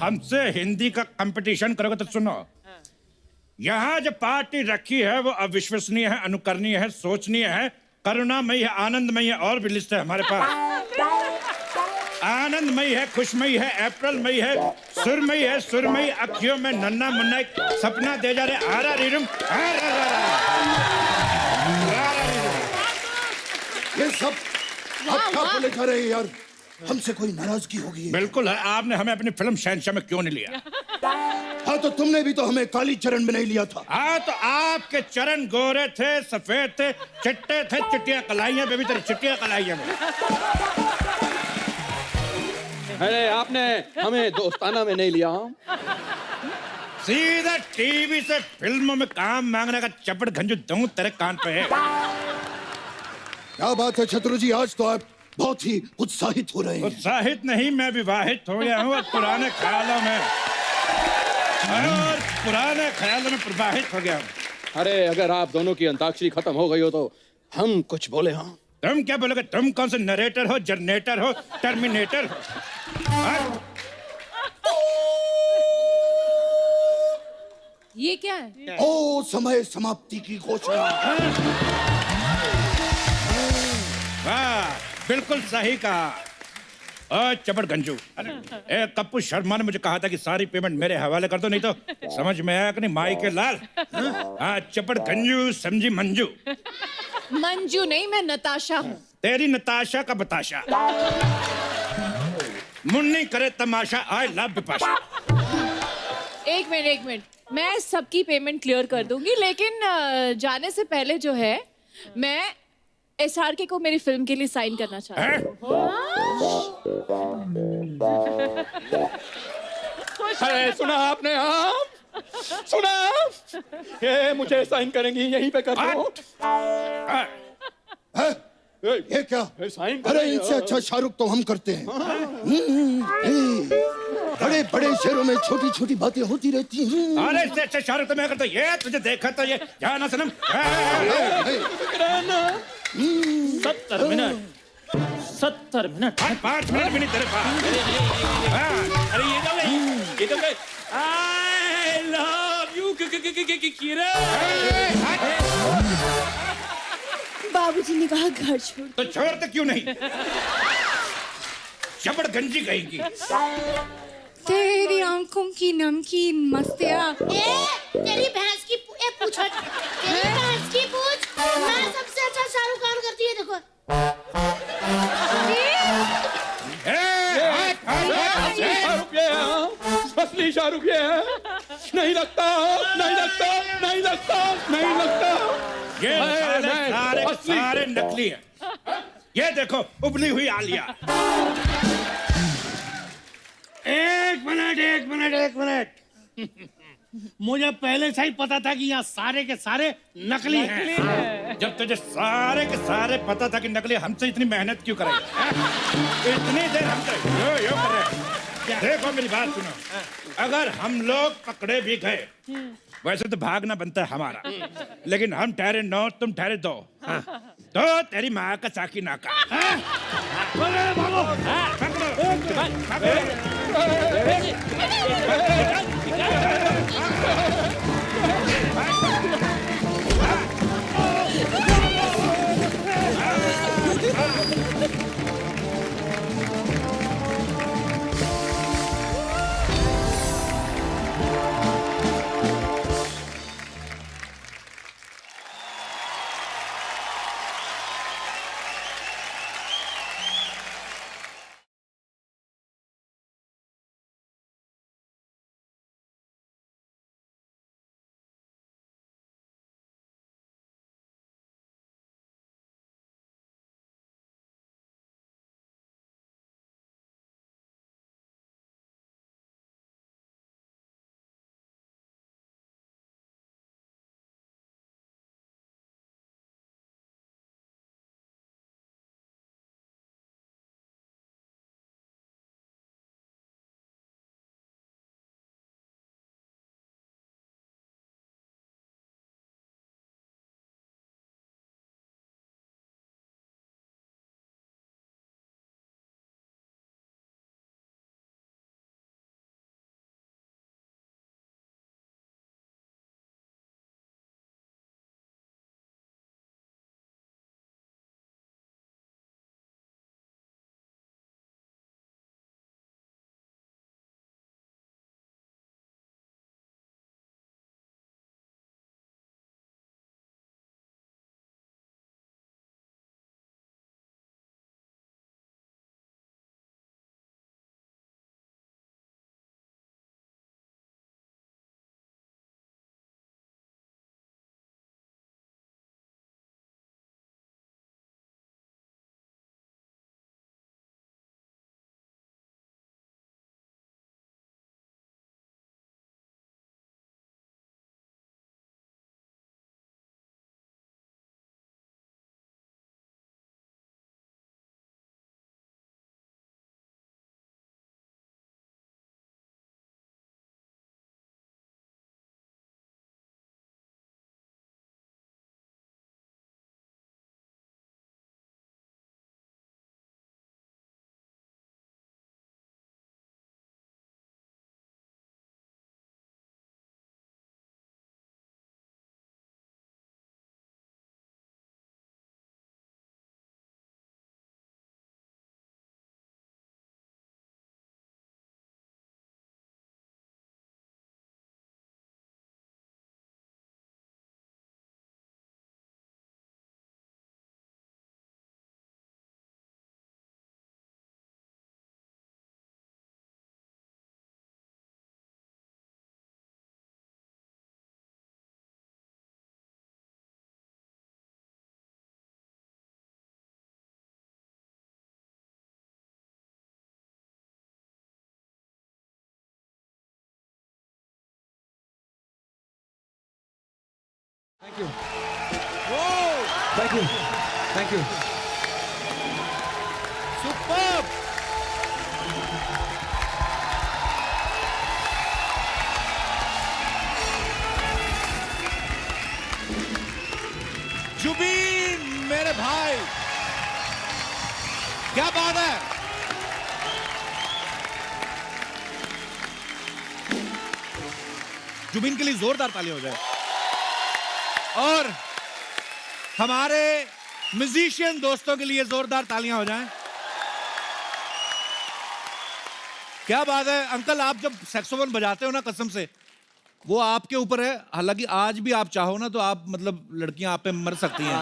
हमसे हिंदी का कंपटीशन करोगे तो सुनो, यहाँ जो पार्टी रखी है वो अविश्वसनीय है, अनुकरणीय है, सोचनीय है, करुणामयी है, आनंदमयी है, और भी लिस्ट है हमारे पास। आनंदमयी है, खुशमयी है, अप्रैलमयी है, सुरमयी है, सुरमयी अखियों में नन्ना मुन्ना एक सपना दे जा रहे। आरा रिरुम, ये सब आप क्या बोले जा रहे हैं यार? हमसे कोई नाराजगी होगी? बिल्कुल है। आपने हमें अपनी फिल्म शहंशाह में क्यों नहीं लिया? हाँ, तो तुमने भी तो हमें काली चरण में नहीं लिया था। हाँ, तो आपके चरण गोरे थे, सफेद थे, चिट्टे थे, चिट्टियां कलाइयां बेबी, तेरी चिट्टियां कलाइयां में। अरे आपने हमें दोस्ताना में नहीं लिया। सीधा टीवी से फिल्मों में काम मांगने का चपड़ गंजू दूं तेरे कान पे है। क्या बात है शत्रु जी, आज तो आप बहुत ही उत्साहित हो रहे हैं। उत्साहित नहीं, मैं विवाहित हो गया हूँ पुराने ख्यालों में, और पुराने ख्यालों में प्रवाहित हो गया हूँ। अरे अगर आप दोनों की अंताक्षरी खत्म हो गई हो तो हम कुछ बोले। हाँ, तुम क्या बोलोगे? तुम कौन से नरेटर हो, जनरेटर हो, टर्मिनेटर हो? ये क्या है? ओ, समय समाप्ति की घोषणा। वाह बिल्कुल सही कहा। चपड़ गंजू, ए कप्पू शर्मा ने मुझे कहा था कि सारी पेमेंट मेरे हवाले कर दो, नहीं तो समझ में आया कि नहीं माई के लाल। हाँ चपड़ गंजू समझी मंजू। मंजू नहीं, मैं नताशा हूँ। तेरी नताशा का बताशा, मुन्नी करे तमाशा, आई लव बिपाशा। एक मिनट, मैं सबकी पेमेंट क्लियर कर दूंगी, लेकिन जाने से पहले जो है मैं SRK को मेरी फिल्म के लिए साइन करना चाहती हूँ। अरे सुना आपने? आप सुना? ये मुझे साइन करेंगी, यहीं पे कर दो। है? ये क्या? साइन अरे इनसे अच्छा शाहरुख तो हम करते हैं। बड़े बड़े शहरों में छोटी छोटी बातें होती रहती हैं। अरे इससे अच्छा शाहरुख तो मैं करता। ये तुझे देखा था, ये जाना सनम। 70 मिनट 70 मिनट 5 मिनट भी नहीं तेरे पास। अरे ये तो गए आई लव यू किरण। बाबूजी ने कहा घर छोड़। तो छोड़ते क्यों नहीं? चपड़ गंजी कहेगी। तेरी आंखों की नमकीन मस्तिया। तेरी भैंस की पूछ हट। तेरी भैंस की पूछ। मैं सबसे अच्छा शाहरुख खान करती है, देखो। शाहरुख ये है, असली शाहरुख ये है। नहीं लगता, नहीं लगता, नहीं लगता, नहीं लगता। ये सारे असली। सारे नकली हैं। ये देखो उबली हुई आलिया। एक मिनट। मुझे पहले से ही पता था कि यहाँ सारे के सारे नकली हैं। जब तुझे सारे के सारे पता था कि नकली, हमसे इतनी मेहनत क्यों कराई? इतनी देर हमसे यो कर रहे हैं। देखो मेरी बात सुनो, अगर हम लोग पकड़े भी गए, वैसे तो भागना बनता है हमारा, लेकिन हम ठहरे 9, तुम ठहरे 2, तो तेरी माँ का चाकी नाका। Thank you superb. जुबीन मेरे भाई, क्या बात है। जुबीन के लिए जोरदार ताली हो जाए। और हमारे म्यूजिशियन दोस्तों के लिए जोरदार तालियां हो जाएं। क्या बात है अंकल, आप जब सैक्सोफोन बजाते हो ना, कसम से वो आपके ऊपर है। हालांकि आज भी आप चाहो ना तो आप मतलब लड़कियां आप पे मर सकती हैं।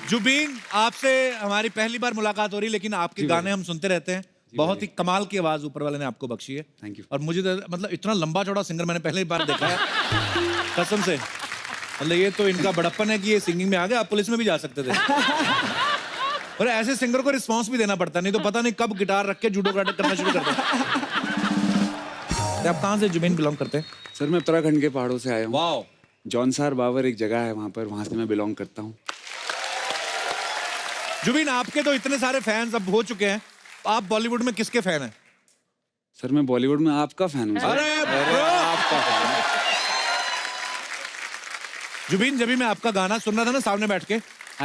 जुबीन, आपसे हमारी पहली बार मुलाकात हो रही, लेकिन आपके गाने हम सुनते रहते हैं। बहुत ही कमाल की आवाज ऊपर वाले ने आपको बख्शी है। Thank you. और मुझे तो मतलब इतना लंबा चौड़ा सिंगर मैंने पहली बार देखा है, कसम से। मतलब ये तो इनका बड़प्पन है कि ये सिंगिंग में आ गए, आप पुलिस में भी जा सकते थे। और ऐसे सिंगर को रिस्पांस भी देना पड़ता, नहीं तो पता नहीं कब गिटार रख के जूडो कराटे करना शुरू कर दे। आप कहाँ से जुबीन बिलोंग करते हैं? सर मैं उत्तराखंड के पहाड़ों से आया हूँ। वाओ। जौनसार बावर एक जगह है वहाँ पर, वहाँ से मैं बिलोंग करता हूँ। जुबीन, आपके तो इतने सारे फैंस अब हो चुके हैं, आप बॉलीवुड में किसके फैन हैं? सर मैं बॉलीवुड में आपका फैन हूँ। अरे आपका फैन हूँ। जुबीन, जब भी मैं आपका गाना सुन रहा था ना सामने बैठ के,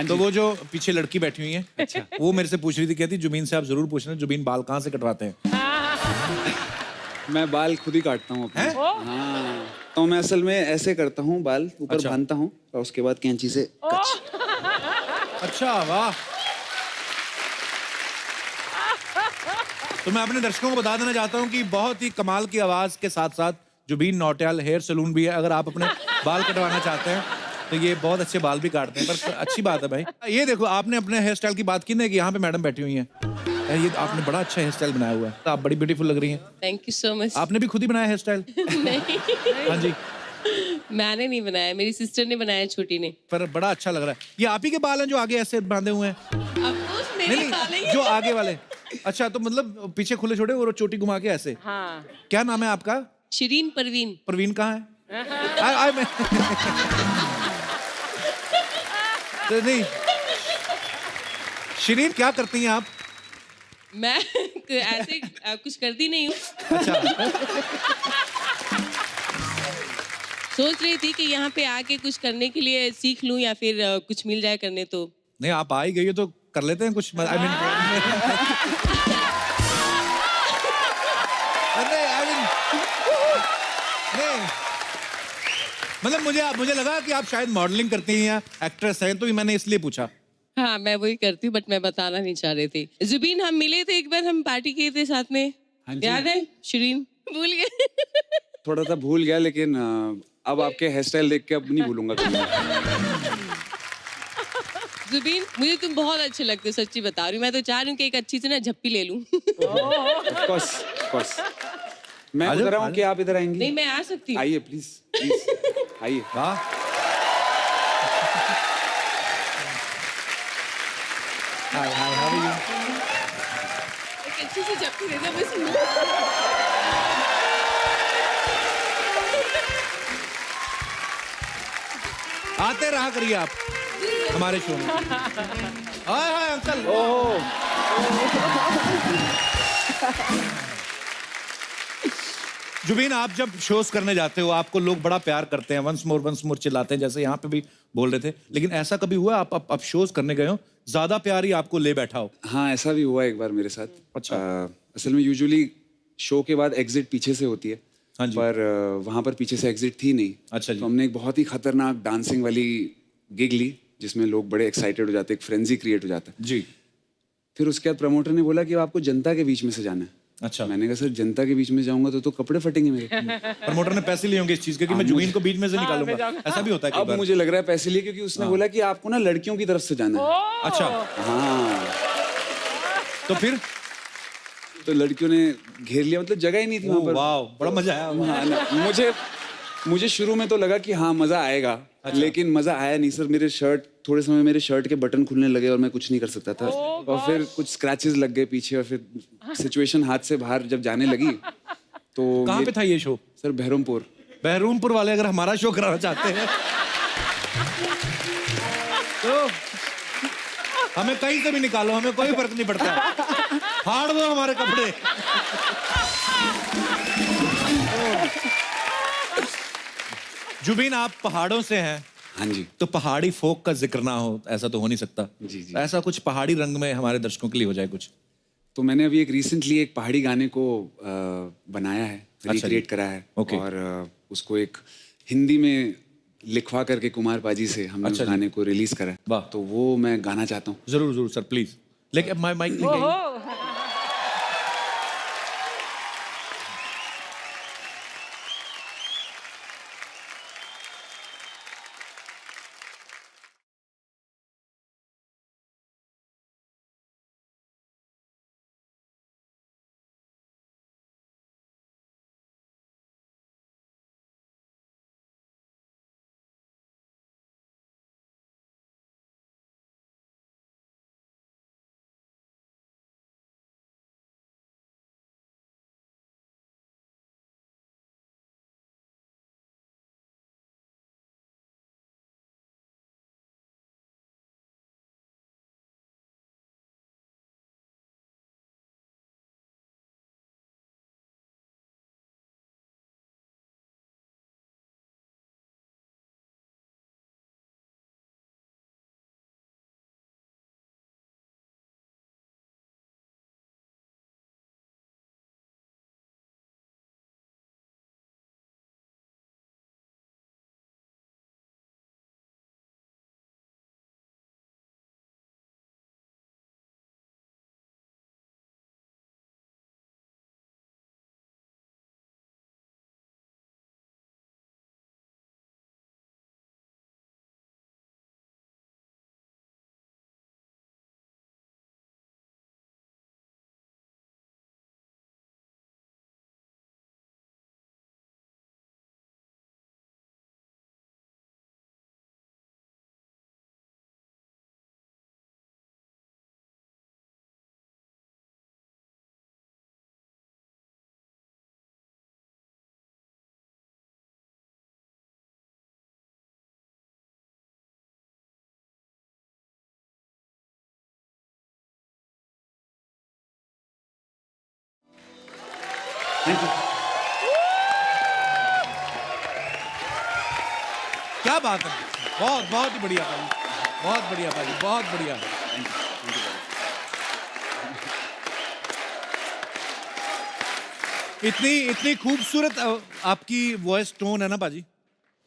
तो वो जो पीछे लड़की बैठी हुई है, अच्छा, वो मेरे से पूछ रही थी, कहती जुबीन से आप जरूर पूछना जुबीन बाल कहाँ से कटवाते हैं। मैं बाल खुद ही काटता हूँ अपने। हाँ, तो मैं असल में ऐसे करता हूँ, बाल ऊपर अच्छा। बांधता हूँ और उसके बाद कैंची से कच। अच्छा, वाह। तो मैं अपने दर्शकों को बता देना चाहता हूँ कि बहुत ही कमाल की आवाज के साथ साथ जुबीन नौटियाल हेयर सैलून भी है। अगर आप अपने बाल कटवाना चाहते हैं तो ये बहुत अच्छे बाल भी काटते हैं। पर अच्छी बात है भाई। ये देखो, आपने अपने हेयर स्टाइल की बात की ना कि यहाँ पे मैडम बैठी हुई हैं, ये आपने बड़ा अच्छा हेयर स्टाइल बनाया हुआ है। आप बड़ी ब्यूटीफुल लग रही हैं। Thank you so much. आपने भी खुद ही बनाया हेयर स्टाइल? नहीं, हाँ जी। मैंने नहीं बनाया, मेरी सिस्टर ने बनाया, छोटी ने। पर बड़ा अच्छा लग रहा है। ये आप ही के बाल हैं जो आगे ऐसे बांधे हुए हैं? नहीं, जो आगे वाले। अच्छा, तो मतलब पीछे खुले छोटे और चोटी घुमा के ऐसे। हाँ। क्या नाम है आपका? शिरीन परवीन। परवीन कहाँ है? तो नहीं, शिरीन क्या करती हैं आप? मैं ऐसे कुछ करती नहीं हूँ। अच्छा। सोच रही थी कि यहाँ पे आके कुछ करने के लिए सीख लूं या फिर कुछ मिल जाए करने तो। नहीं, आप आ ही गई हो तो कर लेते हैं कुछ। आई मीन नहीं, मतलब मुझे लगा कि आप शायद मॉडलिंग करती हैं या एक्ट्रेस हैं, तो मैंने इसलिए पूछा। हाँ, मैं वही करती हूँ, बट मैं बताना नहीं चाह रही थी। जुबीन, हम मिले थे एक बार, हम पार्टी किए थे साथ में, याद है? शिरीन भूल गए? थोड़ा सा भूल गया, लेकिन अब आपके हेयर स्टाइल देख के अब नहीं भूलूंगा कभी। जुबीन, मुझे तुम बहुत अच्छे लगते हो, सच्ची बता रही हूँ। मैं तो चाह रही हूँ कि एक अच्छी से ना झप्पी ले लूँ। Of course. मैं उधर आऊँ कि आप इधर आएंगी? नहीं, मैं आ सकती हूँ। आइए प्लीज आइए। वाह। हाय हाय, हाउ आर यू? एक अच्छी सी झप्पी दे दो बस। आते रहा करिए आप हमारे शो में। हाय हाय अंकल। जुबीन, आप जब शोज करने जाते हो आपको लोग बड़ा प्यार करते हैं, वंस मोर चिल्लाते हैं, जैसे यहाँ पे भी बोल रहे थे। लेकिन ऐसा कभी हुआ आप शोज करने गए हो, ज्यादा प्यार ही आपको ले बैठा हो? हाँ, ऐसा भी हुआ एक बार मेरे साथ। अच्छा। असल में यूजुअली शो के बाद एग्जिट पीछे से होती है। हाँ जी। पर वहाँ पर पीछे से एग्जिट थी नहीं। अच्छा जी। तो हमने एक बहुत ही खतरनाक डांसिंग वाली गिग ली, जिसमें लोग बड़े एक्साइटेड हो जाते हैं, एक फ्रेंजी क्रिएट हो जाता है जी। फिर उसके बाद प्रमोटर ने बोला कि अब आपको जनता के बीच में से जाना है। अच्छा। मैंने कहा सर जनता के बीच में जाऊंगा तो कपड़े फटेंगे मेरे। प्रमोटर ने पैसे लिए होंगे इस चीज के कि मैं जुबीन को बीच में से निकालूंगा, ऐसा भी होता है कई अब बार। मुझे लग रहा है पैसे लिए, क्योंकि उसने बोला कि आपको ना लड़कियों की तरफ से जाना है। अच्छा। हाँ, तो फिर तो लड़कियों ने घेर लिया, मतलब जगह ही नहीं थी वहाँ पर। वाह, बड़ा मजा आया। हाँ ना, मुझे शुरू में तो लगा कि हाँ मजा आएगा। अच्छा। लेकिन मजा आया नहीं सर। थोड़े समय मेरे शर्ट के बटन खुलने लगे और मैं कुछ नहीं कर सकता था। और फिर कुछ स्क्रैचेस लग गए पीछे, और फिर सिचुएशन हाथ से बाहर जब जाने लगी तो कहाँ पे था ये शो? सर बहरमपुर। बहरूमपुर वाले अगर हमारा शो कराना चाहते हैं तो हमें कहीं से भी निकालो, हमें कोई फर्क नहीं पड़ता। फाड़ दो हमारे कपड़े। जुबीन, आप पहाड़ों से हैं। हाँ जी। तो पहाड़ी फोक का जिक्र ना हो ऐसा तो हो नहीं सकता। जी, जी। ऐसा कुछ पहाड़ी रंग में हमारे दर्शकों के लिए हो जाए कुछ। तो मैंने अभी रिसेंटली एक पहाड़ी गाने को बनाया है, रिक्रिएट करा है। ओके। और उसको एक हिंदी में लिखवा करके कुमार पाजी से हमने उस गाने को रिलीज करा है। वाह। तो वो मैं गाना चाहता हूँ। जरूर जरूर सर, प्लीज। लेकिन माइक लेके आइए। क्या बात है, बहुत बहुत ही बढ़िया भाई, बहुत बढ़िया भाई, बहुत बढ़िया। इतनी इतनी खूबसूरत आपकी वॉइस टोन है ना पाजी,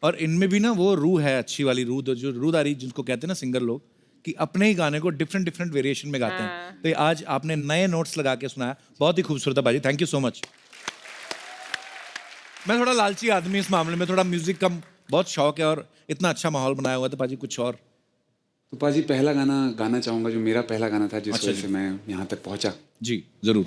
और इनमें भी ना वो रूह है, अच्छी वाली रूह, जो रूहदारी जिनको कहते हैं ना सिंगर लोग, कि अपने ही गाने को डिफरेंट डिफरेंट वेरिएशन में गाते हैं। तो ये आज आपने नए नोट्स लगा के सुनाया, बहुत ही खूबसूरत है पाजी, थैंक यू सो मच। मैं थोड़ा लालची आदमी इस मामले में, थोड़ा म्यूजिक का बहुत शौक है और इतना अच्छा माहौल बनाया हुआ था पाजी, कुछ और। तो पाजी पहला गाना गाना चाहूंगा जो मेरा पहला गाना था, जिस अच्छा वजह से मैं यहाँ तक पहुंचा। जी जरूर।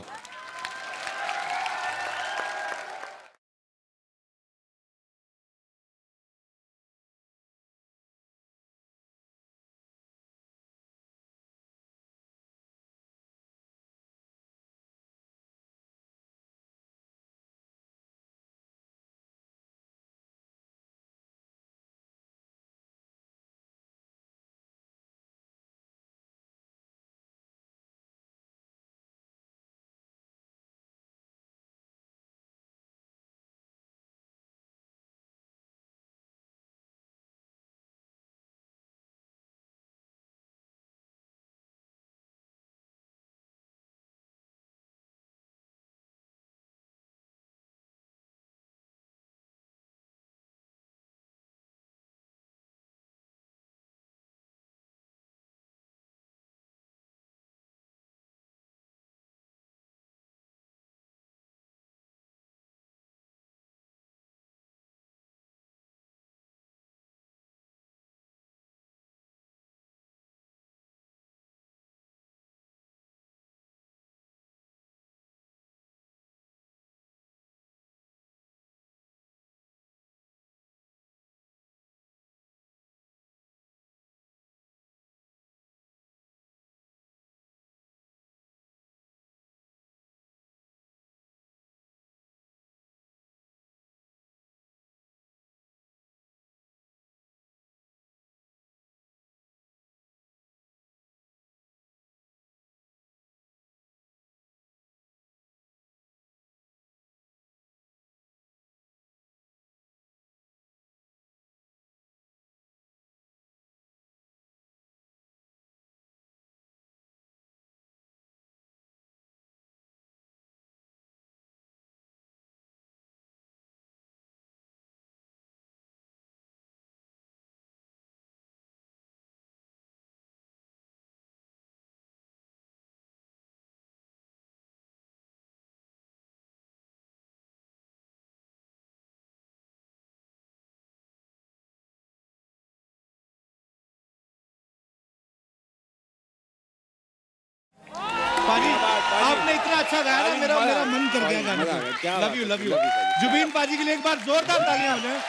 अच्छा गाया ना, मेरा मेरा मन कर गया गाने मजा आ गया, क्या लव बात यू है, love you. love you, sir। Zubeen पाजी के लिए एक बार जोरदार तालियां हो जाए।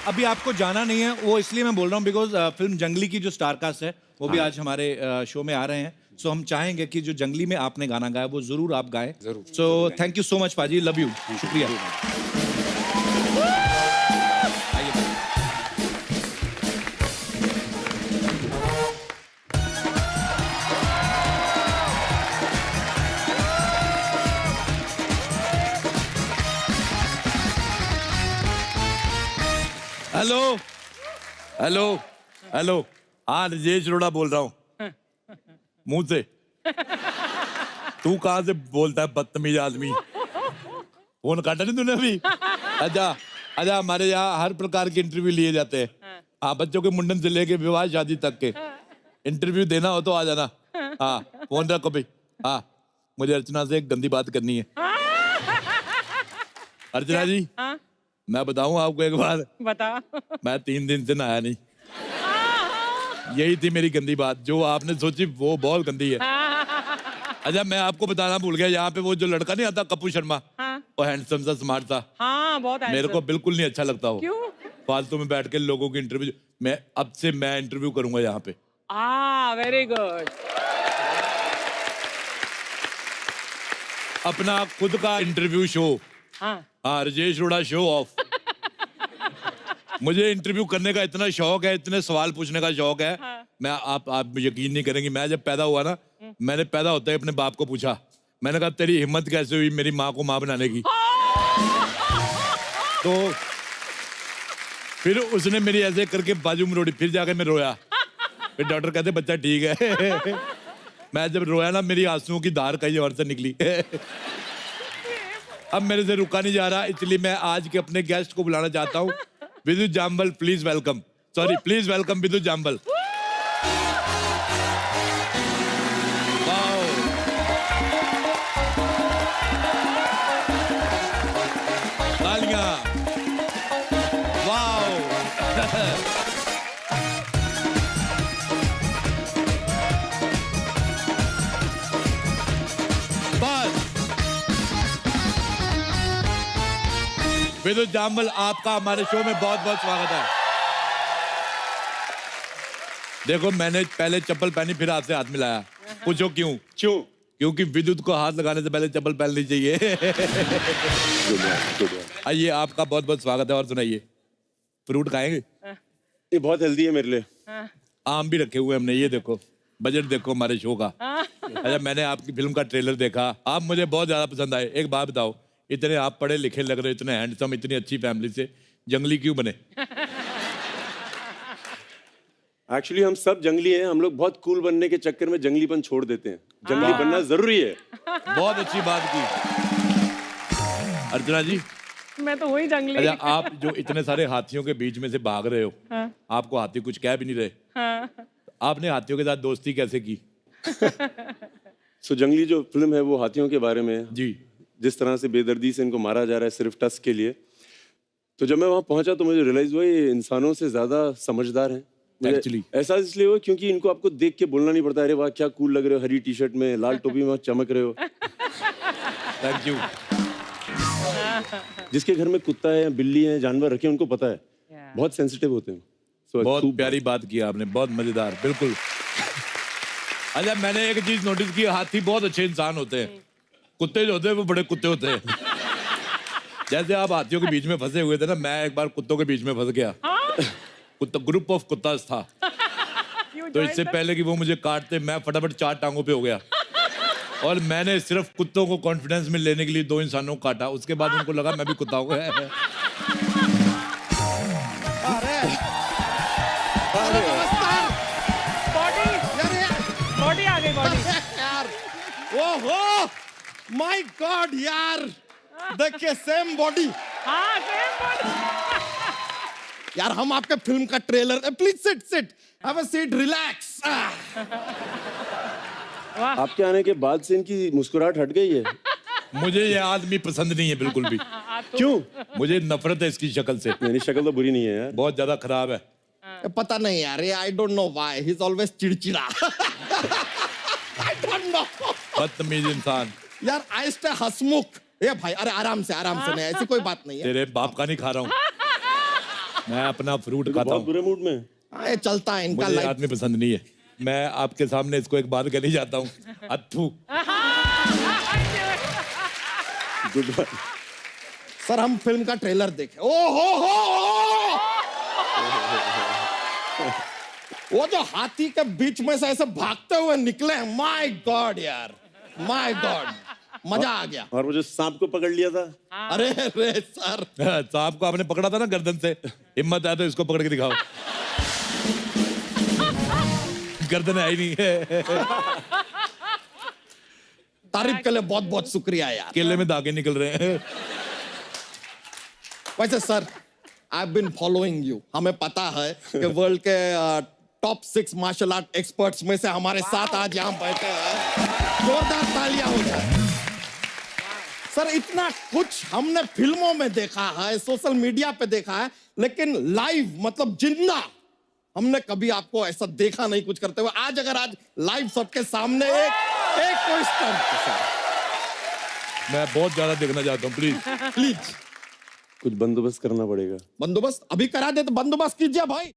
अभी आपको जाना नहीं है, वो इसलिए मैं बोल रहा हूँ बिकॉज फिल्म जंगली की जो स्टारकास्ट है वो भी आज हमारे शो में आ रहे हैं। सो हम चाहेंगे कि जो जंगली में आपने गाना गाया वो जरूर आप गाएं। जरूर। So thank you so much पाजी, लव यू, शुक्रिया। हेलो हेलो हेलो, हाँ राजेश रोड़ा बोल रहा हूँ मुंह से। तू कहाँ से बोलता है बदतमीज आदमी? फोन काटा नहीं तूने अभी? अच्छा अच्छा, हमारे यहाँ हर प्रकार के इंटरव्यू लिए जाते हैं। हाँ, बच्चों के मुंडन से लेके विवाह शादी तक के इंटरव्यू देना हो तो आ जाना। हाँ, फोन रखो भाई। हाँ, मुझे अर्चना से एक गंदी बात करनी है। अर्चना जी, मैं बताऊं आपको एक बार, बता। मैं 3 दिन से नहाया नहीं। यही थी मेरी गंदी बात, जो आपने सोची वो बहुत गंदी है। अच्छा, मैं आपको बताना भूल गया, यहाँ पे वो जो लड़का नहीं आता कपूर शर्मा, वो हैंडसम सा स्मार्ट सा, हाँ बहुत मेरे को बिल्कुल नहीं अच्छा लगता वो। क्यों? फालतू में बैठ के लोगों की इंटरव्यू, मैं अब से मैं इंटरव्यू करूंगा यहाँ पे। Very good. अपना खुद का इंटरव्यू शो। हाँ राजेश रोड़ा शो ऑफ। मुझे इंटरव्यू करने का इतना शौक है, इतने सवाल पूछने का शौक है। मैं आप यकीन नहीं करेंगी, मैं जब पैदा हुआ ना, मैंने पैदा होते ही अपने बाप को पूछा, मैंने कहा तेरी हिम्मत कैसे हुई मेरी माँ को माँ बनाने की? तो फिर उसने मेरी ऐसे करके बाजू में रोड़ी, फिर जाके मैं रोया। फिर डॉक्टर कहते बच्चा ठीक है। मैं जब रोया ना, मेरी आंसुओं की धार कहीं और से निकली। अब मेरे से रुका नहीं जा रहा, इसलिए मैं आज के अपने गेस्ट को बुलाना चाहता हूँ। Vidyut Jamwal, please welcome. Sorry, please welcome Vidyut Jamwal. Wow, तालियां, वाओ। विदु जाम्बल, आपका हमारे शो में बहुत बहुत स्वागत है। देखो, मैंने पहले चप्पल पहनी फिर आपसे हाथ मिलाया। पूछो क्यों? क्योंकि विद्युत को हाथ लगाने से पहले चप्पल पहननी चाहिए। आइए, आपका बहुत बहुत स्वागत है। और सुनाइए, फ्रूट खाएंगे? ये बहुत हेल्दी है मेरे लिए। आम भी रखे हुए हमने, ये देखो, बजट देखो हमारे शो का। अच्छा, मैंने आपकी फिल्म का ट्रेलर देखा, आप मुझे बहुत ज्यादा पसंद आए। एक बात बताओ, इतने आप पढ़े लिखे लग रहे, इतने हैंडसम, इतनी अच्छी फैमिली से, जंगली क्यों बने? एक्चुअली हम सब जंगली हैं, हम लोग बहुत कूल बनने के चक्कर में जंगलीपन छोड़ देते हैं। जंगली बनना जरूरी है। बहुत अच्छी बात की अर्चना जी। मैं तो वही जंगली। अच्छा, आप जो इतने सारे हाथियों के बीच में से भाग रहे हो, आपको हाथी कुछ कह भी नहीं रहे, आपने हाथियों के साथ दोस्ती कैसे की? सो जंगली जो फिल्म है वो हाथियों के बारे में है। जी। जिस तरह से बेदर्दी से इनको मारा जा रहा है सिर्फ टस्क के लिए, तो जब मैं वहां पहुंचा तो मुझे रियलाइज हुआ ये इंसानों से ज्यादा समझदार हैं। Actually. ऐसा इसलिए हुआ क्योंकि इनको आपको देख के बोलना नहीं पड़ता, अरे वाह क्या कूल लग रहे हो, हरी टी शर्ट में, लाल टोपी में चमक रहे हो। Thank you. जिसके घर में कुत्ता है, बिल्ली है, जानवर रखे, उनको पता है, बहुत सेंसिटिव होते हैं। बहुत प्यारी बात की आपने, बहुत मजेदार, बिल्कुल। अच्छा, मैंने एक चीज नोटिस की, हाथी बहुत अच्छे इंसान होते हैं, कुत्ते जो होते हैं वो बड़े कुत्ते होते हैं। जैसे आप हाथियों के बीच में फंसे हुए थे ना, मैं एक बार कुत्तों के बीच में फंस गया। कुत्ता, ग्रुप ऑफ कुत्तास था, तो इससे पहले कि वो मुझे काटते, मैं फटाफट 4 टांगों पे हो गया। और मैंने सिर्फ कुत्तों को कॉन्फिडेंस में लेने के लिए 2 इंसानों को काटा। उसके बाद उनको लगा मैं भी कुत्ता हूँ। बॉडी आ गई, बॉडी। यार, ओहो, माय गॉड यार, देखिए सेम बॉडी। हाँ, सेम बॉडी। यार, हम आपके फिल्म का trailer, please sit sit, have a seat, relax. आपके आने के बाद से इनकी मुस्कुराहट हट गई है। मुझे ये आदमी पसंद नहीं है बिल्कुल भी। क्यों? मुझे नफरत है इसकी शक्ल से। मेरी शक्ल तो बुरी नहीं है यार, बहुत ज्यादा खराब है। पता नहीं यार, ये I don't know why he is always चिड़चिड़ा। I don't know. बदतमीज इंसान। यार आहिस्ते हसमुख। ये भाई अरे आराम से नहीं, ऐसी कोई बात नहीं है। तेरे बाप का नहीं खा रहा हूँ मैं, अपना फ्रूट खाता बहुत हूँ। बुरे मूड में। हाँ, ये चलता है इनका मुझे लाइफ। आदमी पसंद नहीं है। मैं आपके सामने इसको एक बात कहने जाता हूँ, अत्थू। Good bye. सर हम फिल्म का ट्रेलर देखे। ओ हो वो जो हाथी के बीच में से ऐसे भागते हुए निकले, माय गॉड यार, माय गॉड, मजा आ गया। और वो जो सांप को पकड़ लिया था। अरे रे सर, सांप को आपने पकड़ा था ना गर्दन से, हिम्मत है तो इसको पकड़ के दिखाओ। गर्दन है ही नहीं है। तारीफ के लिए बहुत बहुत शुक्रिया यार। केले में धागे निकल रहे हैं। वैसे sir, I have been following you. हमें पता है कि वर्ल्ड के टॉप 6 मार्शल आर्ट एक्सपर्ट्स में से हमारे साथ आज यहाँ बैठे हैं। जोरदार तालियां हो जाए। सर इतना कुछ हमने फिल्मों में देखा है, सोशल मीडिया पे देखा है, लेकिन लाइव मतलब जिंदा हमने कभी आपको ऐसा देखा नहीं कुछ करते हुए। आज लाइव सबके सामने एक कोई स्टंट सर। मैं बहुत ज्यादा देखना चाहता हूँ, प्लीज प्लीज कुछ बंदोबस्त करना पड़ेगा। बंदोबस्त अभी करा दे तो बंदोबस्त कीजिए भाई।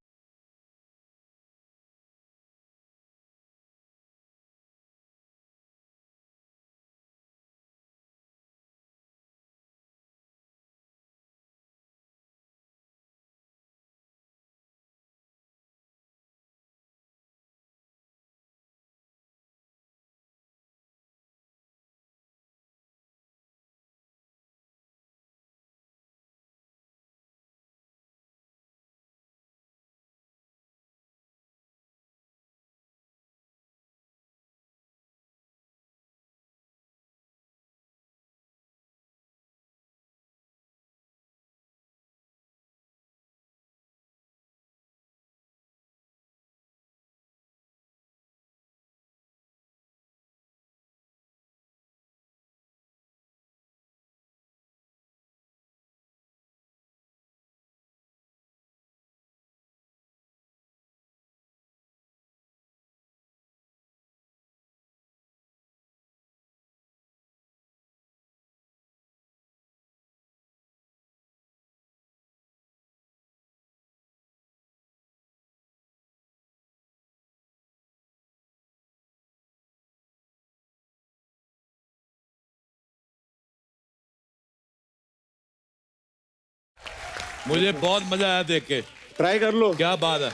मुझे बहुत मजा आया देख के। ट्राई कर लो। क्या बात है,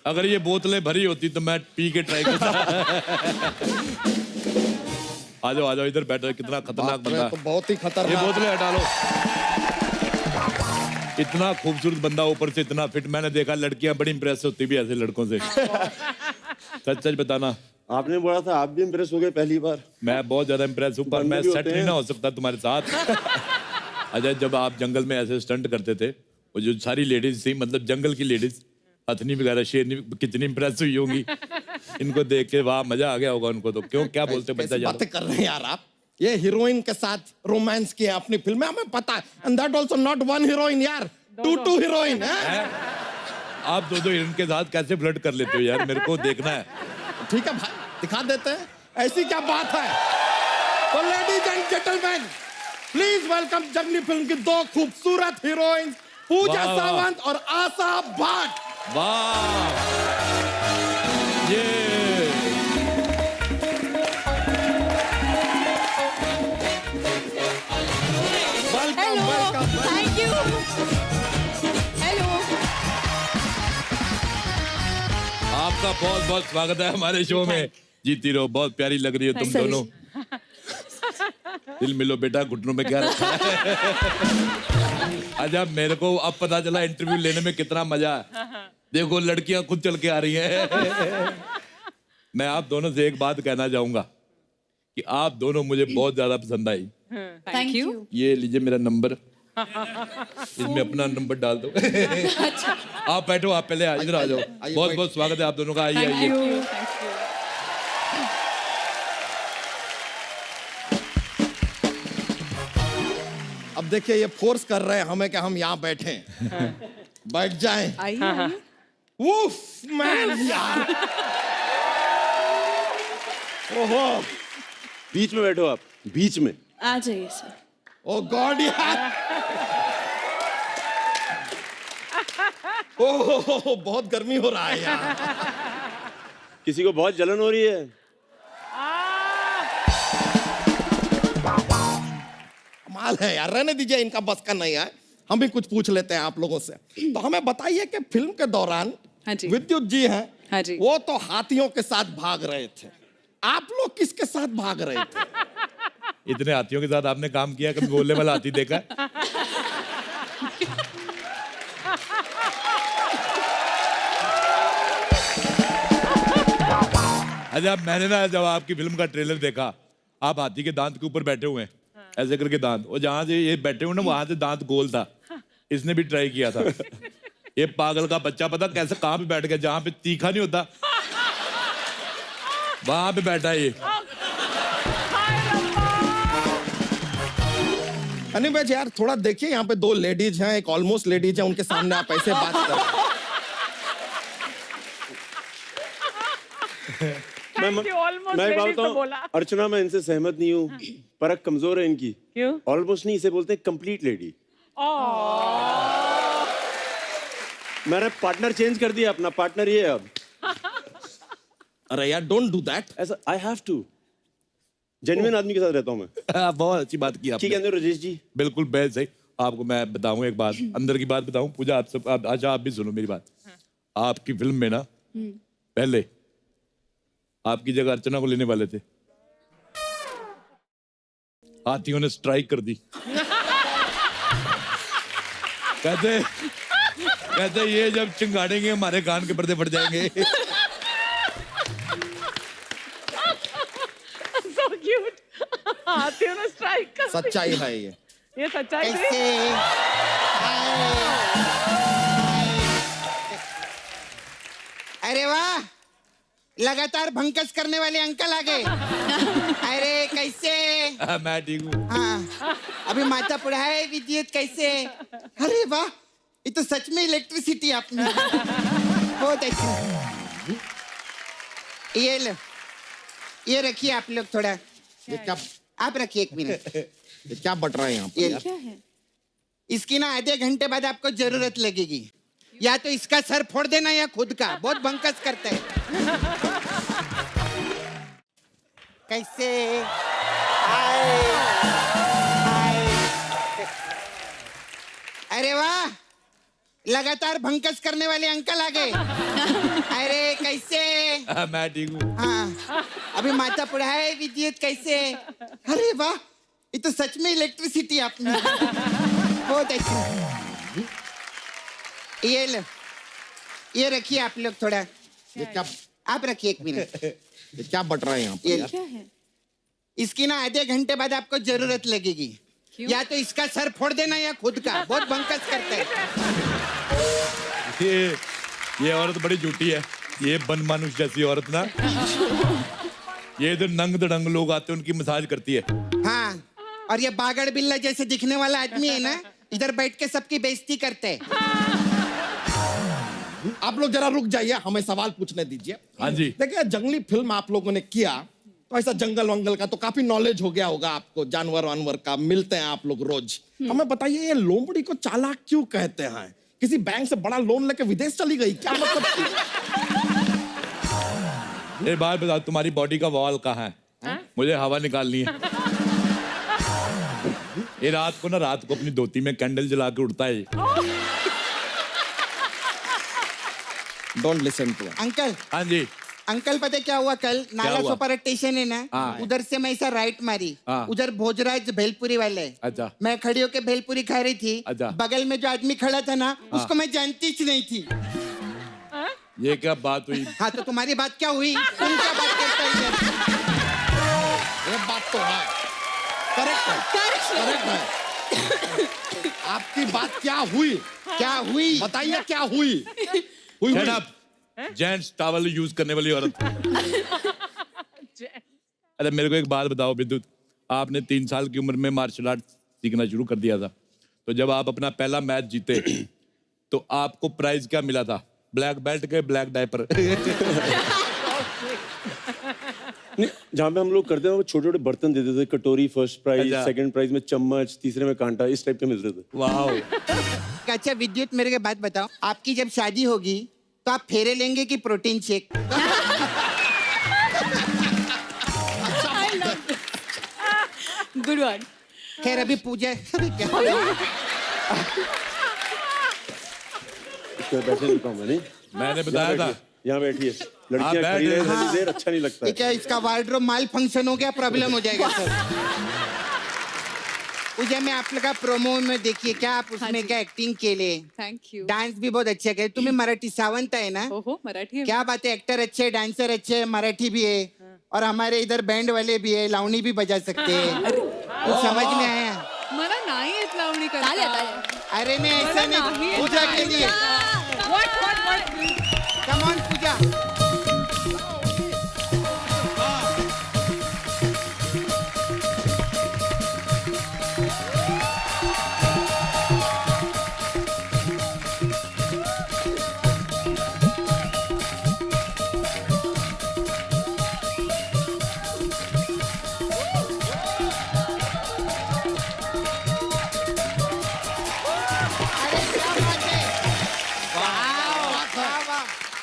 अगर ये बोतलें भरी होती तो मैं पी के ट्राई करता। आ जाओ इधर बैठो, कितना खतरनाक बंदा है। तो बहुत ही ये खतरनाक। बोतलें हटा लो। इतना खूबसूरत बंदा, ऊपर से इतना फिट। मैंने देखा लड़कियां बड़ी इंप्रेस होती भी ऐसे लड़कों से। सच सच बताना। आपने बोला था आप भी इम्प्रेस हो गए पहली बार। मैं बहुत ज्यादा इंप्रेस हूँ, पर मैं सेट नहीं ना हो सकता तुम्हारे साथ। अजय, जब आप जंगल में ऐसे स्टंट करते थे, वो जो सारी लेडीज थी, मतलब जंगल की लेडीज, हथनी वगैरह, शेरनी, कितनी इंप्रेस हुई होंगी इनको देख के। वाह, मजा आ गया होगा उनको तो। क्यों, क्या बोलते बच्चा? बातें कर रहे हैं यार आप। ये हीरोइन के साथ रोमांस किया अपनी फिल्म में, हमें पता है। And that also not one heroine यार, टू हीरोइन है। आप दो हीरोइन के साथ कैसे फ्लर्ट कर लेते हो यार? मेरे को देखना है। ठीक है भाई, दिखा देते हैं। ऐसी क्या बात है? तो ladies and gentleman, please welcome जंगली फिल्म की 2 खूबसूरत हीरोइन, पूजा वाह, वाह। सावंत और आशा भट्ट। वाह, ये welcome welcome. Thank you. Hello. आपका बहुत बहुत स्वागत है हमारे शो में। जीती रहो, बहुत प्यारी लग रही हो तुम दोनों। दिल मिलो बेटा, घुटनों में क्या रखा है? अच्छा, मेरे को अब पता चला इंटरव्यू लेने में कितना मजा है। देखो, लड़कियां खुद चल के आ रही हैं। मैं आप दोनों से एक बात कहना चाहूंगा कि आप दोनों मुझे बहुत ज्यादा पसंद आई। Thank you. ये लीजिए मेरा नंबर, इसमें अपना नंबर डाल दो। आप बैठो, आप पहले इधर आ जाओ। बहुत बहुत स्वागत है आप दोनों का। आइए आइए। अब देखिए, ये फोर्स कर रहे हैं हमें कि हम यहाँ बैठे। बैठ जाएं। उफ मैन यार, ओहो बीच में बैठो आप, बीच में। आ जाइए सर। ओ गॉड यार। ओहो बहुत गर्मी हो रहा है यार। किसी को बहुत जलन हो रही है? कमाल है यार, रहने दीजिए, इनका बस का नहीं है। हम भी कुछ पूछ लेते हैं आप लोगों से। तो हमें बताइए कि फिल्म के दौरान हाँ जी। विद्युत जी हैं, हाँ जी। वो तो हाथियों के साथ भाग रहे थे, आप लोग किसके साथ भाग रहे थे? इतने हाथियों के साथ आपने काम किया, कभी बोलने वाला हाथी देखा है? अच्छा, मैंने ना जब आपकी फिल्म का ट्रेलर देखा, आप हाथी के दांत के ऊपर बैठे हुए हैं, ऐसे करके दांत, और जहां से ये बैठे हुए ना वहां से दांत गोल था। इसने भी ट्राई किया था। ये पागल का बच्चा पता कैसे कहां पे बैठ गया, जहां पे तीखा नहीं होता वहां पे बैठा है ये। अनिल भाई यार थोड़ा देखिए, यहाँ पे दो लेडीज हैं, एक ऑलमोस्ट लेडीज है, उनके सामने आप ऐसे बात कर। मैं बोलता हूँ अर्चना, मैं इनसे सहमत नहीं हूँ। परख कमजोर है इनकी। क्यों? ऑलमोस्ट नहीं, इसे बोलते हैं कंप्लीट लेडी। मैंने पार्टनर चेंज कर दिया, अपना पार्टनर ये है अब। अरे यार डोंट डू दैट। ऐसा आई हैव टू, जेन्युइन आदमी के साथ रहता हूँ मैं। बहुत अच्छी बात की आपने। ठीक है राजेश जी, बिल्कुल बेहद सही। आपको मैं बताऊं एक बात, अंदर की बात बताऊं पूजा, आप सब अच्छा आप भी सुनो मेरी बात। आपकी फिल्म में ना पहले आपकी जगह अर्चना को लेने वाले थे, हाथियों ने स्ट्राइक कर दी। कहते ये जब चिंगाड़ेंगे हमारे कान के पर्दे फट जाएंगे। So cute. हाथियों ने स्ट्राइक कर दी। सच्चाई है ये सच्चाई थी। अरे वाह, लगातार भंकस करने वाले अंकल आ गए। अरे कैसे? मैं ठीक हूँ। हाँ, अभी माता पढ़ाए विद्युत कैसे? अरे वाह, ये तो सच में इलेक्ट्रिसिटी आपने। बहुत अच्छी। ये लो, ये रखिए आप लोग थोड़ा। ये क्या, आप रखिए 1 मिनट। ये क्या बट रहा है यहाँ पे यार? क्या है? इसकी ना आधे घंटे बाद आपको जरूरत लगेगी। या तो इसका सर फोड़ देना या खुद का, बहुत भंकस करता है। कैसे? हाय, हाय। अरे वाह, लगातार भंकस करने वाले अंकल आ गए। अरे कैसे? मैं ठीक हूँ। हाँ, अभी माता पढ़ाए विद्युत कैसे? अरे वाह, ये तो सच में इलेक्ट्रिसिटी आपने। बहुत अच्छी। ये लो, ये रखिए आप लोग थोड़ा। ये क्या, आप रखिए 1 मिनट। ये क्या बट रहा है यहाँ पे ये यार? क्या है? इसकी ना आधे घंटे बाद आपको जरूरत लगेगी। या तो इसका सर फोड़ देना या खुद का, बहुत भंकस करता है। ये औरत बड़ी झूठी है, ये बन मानुष जैसी औरत ना, ये इधर नंग दड़ंग लोग आते हैं उनकी मसाज करती है। हाँ, और ये बागड़ बिल्ला जैसे दिखने वाला आदमी है ना, इधर बैठ के सबकी बेइज्जती करते हैं। आप लोग जरा रुक जाइए, हमें सवाल पूछने दीजिए। हाँ जी। देखिए जंगली फिल्म आप लोगों ने किया, तो ऐसा जंगल वंगल का तो काफी नॉलेज हो गया होगा आपको, जानवर वानवर का मिलते हैं आप लोग रोज। हमें बताइए ये लोमड़ी को चालाक क्यों कहते हैं? किसी बैंक से बड़ा लोन लेके विदेश चली गई क्या? मतलब ये बात बता, तुम्हारी बॉडी का वॉल कहाँ है? मुझे हवा निकालनी है। ये रात को अपनी धोती में कैंडल जला के उड़ता है। Don't listen to uncle. हाँ जी। अंकल पता है क्या हुआ कल? नाला हुआ? सोपारा स्टेशन है ना, हाँ। उधर से मैं ऐसा राइट मारी। हाँ। उधर भोजराज भेलपुरी वाले। अच्छा। मैं खड़ी होके भेलपुरी खा रही थी। अच्छा। बगल में जो आदमी खड़ा था ना, उसको मैं जानती ही नहीं थी। ये क्या बात हुई? हाँ, तो तुम्हारी बात क्या हुई? तुम क्या बात करते हो इधर? ये बात तो है, करेक्ट है। आपकी बात क्या हुई? क्या हुई? बताइए क्या हुई? हुई Shut up. Gents towel use करने वाली औरत। अरे मेरे को एक बात बताओ विद्युत, आपने 3 साल की उम्र में मार्शल आर्ट सीखना शुरू कर दिया था, तो जब आप अपना पहला मैच जीते तो आपको प्राइज क्या मिला था? ब्लैक बेल्ट के ब्लैक डायपर। नहीं, जहाँ पे हम लोग करते हैं वो छोटे छोटे बर्तन देते थे, कटोरी फर्स्ट प्राइज, अच्छा। सेकंड प्राइज में चम्मच, तीसरे में कांटा, इस टाइप के मिलते थे। वाह। अच्छा विद्युत, मेरे को बात बताओ, आपकी जब शादी होगी तो आप फेरे लेंगे कि प्रोटीन शेक? Good one. खैर अभी पूजा अभी क्या इसमें बैठे नहीं पाऊंगा, नहीं मैंने बताया था। यहाँ बैठिए, लड़कियाँ बैठ खड़ी रहे रहे थोड़ी देर, अच्छा नहीं लगता ये है। क्या इसका वार्डरोब माल फंक्शन हो गया, प्रॉब्लम हो जाएगा सर। पूजा में आप लोग का प्रोमो में देखिए क्या आप उसमें क्या एक्टिंग के लिए, थैंक यू। डांस भी बहुत अच्छा करे। तुम्हें मराठी सावंत है ना? ओहो, मराठी क्या बात है, एक्टर अच्छे है, डांसर अच्छे है, मराठी भी है, और हमारे इधर बैंड वाले भी है, लावणी भी बजा सकते हैं। कुछ समझ में आया? मला नाही येत लावणी करता। अरे नहीं ऐसा नहीं, पूजा के लिए। कम ऑन पूजा।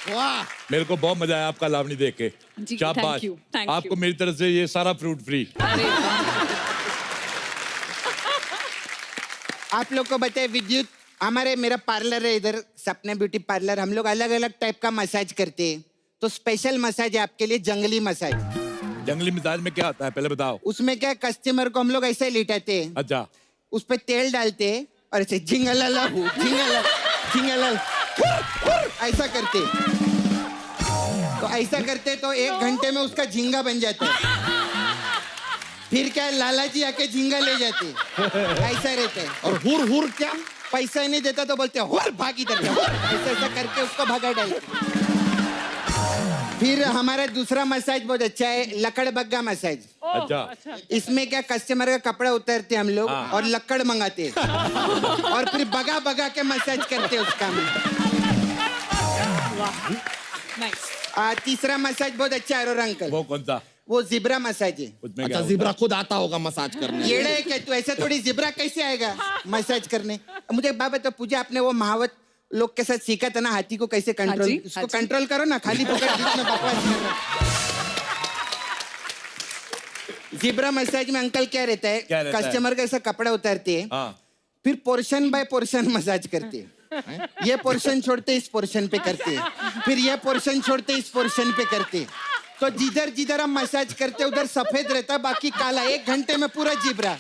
वाह, मेरे को बहुत मजा आया आपका लावणी देख के। जी, शाबाश। thank you, thank आपको you। मेरी तरफ से ये सारा फ्रूट फ्री। आप लोग को बताए विद्युत, हमारे मेरा पार्लर है इधर, सपना ब्यूटी पार्लर। हम लोग अलग अलग टाइप का मसाज करते हैं, तो स्पेशल मसाज है आपके लिए, जंगली मसाज। जंगली मिजाज में क्या होता है पहले बताओ। उसमें क्या, कस्टमर को हम लोग ऐसे लिटाते हैं, अच्छा। उस पे तेल डालते हैं और ऐसे झिंगलाला झिंगला झिंगलाल ऐसा करते। तो ऐसा करते तो 1 घंटे में उसका झींगा बन जाता है। फिर क्या, लाला जी आके झींगा ले जाते, ऐसा रहता है। और हुर हुर क्या? पैसा नहीं देता तो बोलते हुर भाग इधर से, हुर। ऐसा ऐसा करके उसको भगा डालते। फिर हमारा दूसरा मसाज बहुत अच्छा है, लकड़ बग्गा मसाज। अच्छा। इसमें क्या, कस्टमर का कपड़ा उतारते हम लोग और लकड़ मंगाते और फिर बगा बगा के मसाज करते उसका में। तीसरा मसाज बहुत अच्छा है अंकल। वो कौन सा? वो जिब्रा मसाज है। उसमें अच्छा, क्या होता जिब्रा खुद आता होगा मसाज करने। येड़ा है क्या तू? ऐसा थोड़ी जिब्रा कैसे आएगा मसाज करने? मुझे बाबा तो पूजा, आपने वो महावत लोग के साथ सीखा था ना, हाथी को कैसे कंट्रोल, उसको कंट्रोल करो ना, खाली पकड़ बीच में बकवास कर रहा। जिब्रा मसाज में अंकल क्या रहता है, क्या रहता है? कस्टमर का ऐसा कपड़ा उतारते हैं, हाँ। फिर पोर्शन बाय पोर्शन मसाज करते हैं। ये पोर्शन छोड़ते इस पोर्शन पे करते हैं, फिर ये पोर्शन छोड़ते इस पोर्शन पे करते हैं। तो जिधर जिधर हम मसाज करते उधर सफेद रहता, बाकी काला। 1 घंटे में पूरा जिब्रा।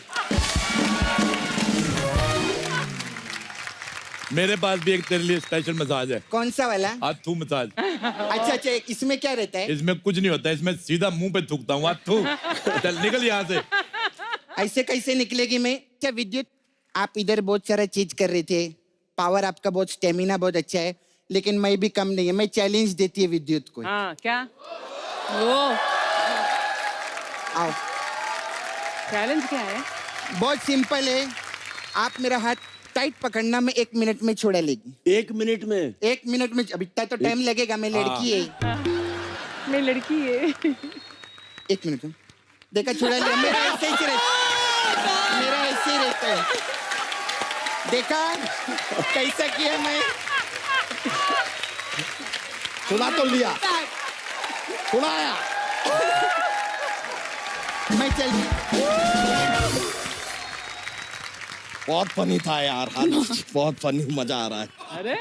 मेरे पास भी एक तेरे लिए स्पेशल मसाज है। कौन सा वाला? हाथू मसाज। अच्छा अच्छा, इसमें क्या रहता है? इसमें कुछ नहीं होता, इसमें सीधा मुंह पे थूकता हूँ। हाथू चल निकल यहाँ से। ऐसे कैसे निकलेगी मैं? क्या विद्युत, आप इधर बहुत सारा चीज कर रहे थे, पावर आपका बहुत, स्टेमिना बहुत अच्छा है, लेकिन मैं भी कम नहीं है। मैं चैलेंज देती है विद्युत को। हाँ, क्या आओ। चैलेंज क्या है? बहुत सिंपल है, आप मेरा हाथ टाइट पकड़ना, मैं 1 मिनट में छोड़ा लेगी। 1 मिनट में? 1 मिनट में। अब इतना तो टाइम लगेगा, मैं लड़की है। मैं लड़की है। 1 मिनट में देखा, छोड़ा लिया। मेरा ऐसे ही रहता, मेरा ऐसे ही रहता है। देखा कैसा किया मैं? छुड़ा तो लिया, छुड़ाया। मैं चल। बहुत फनी था यार, बहुत फनी, मजा आ रहा है। अरे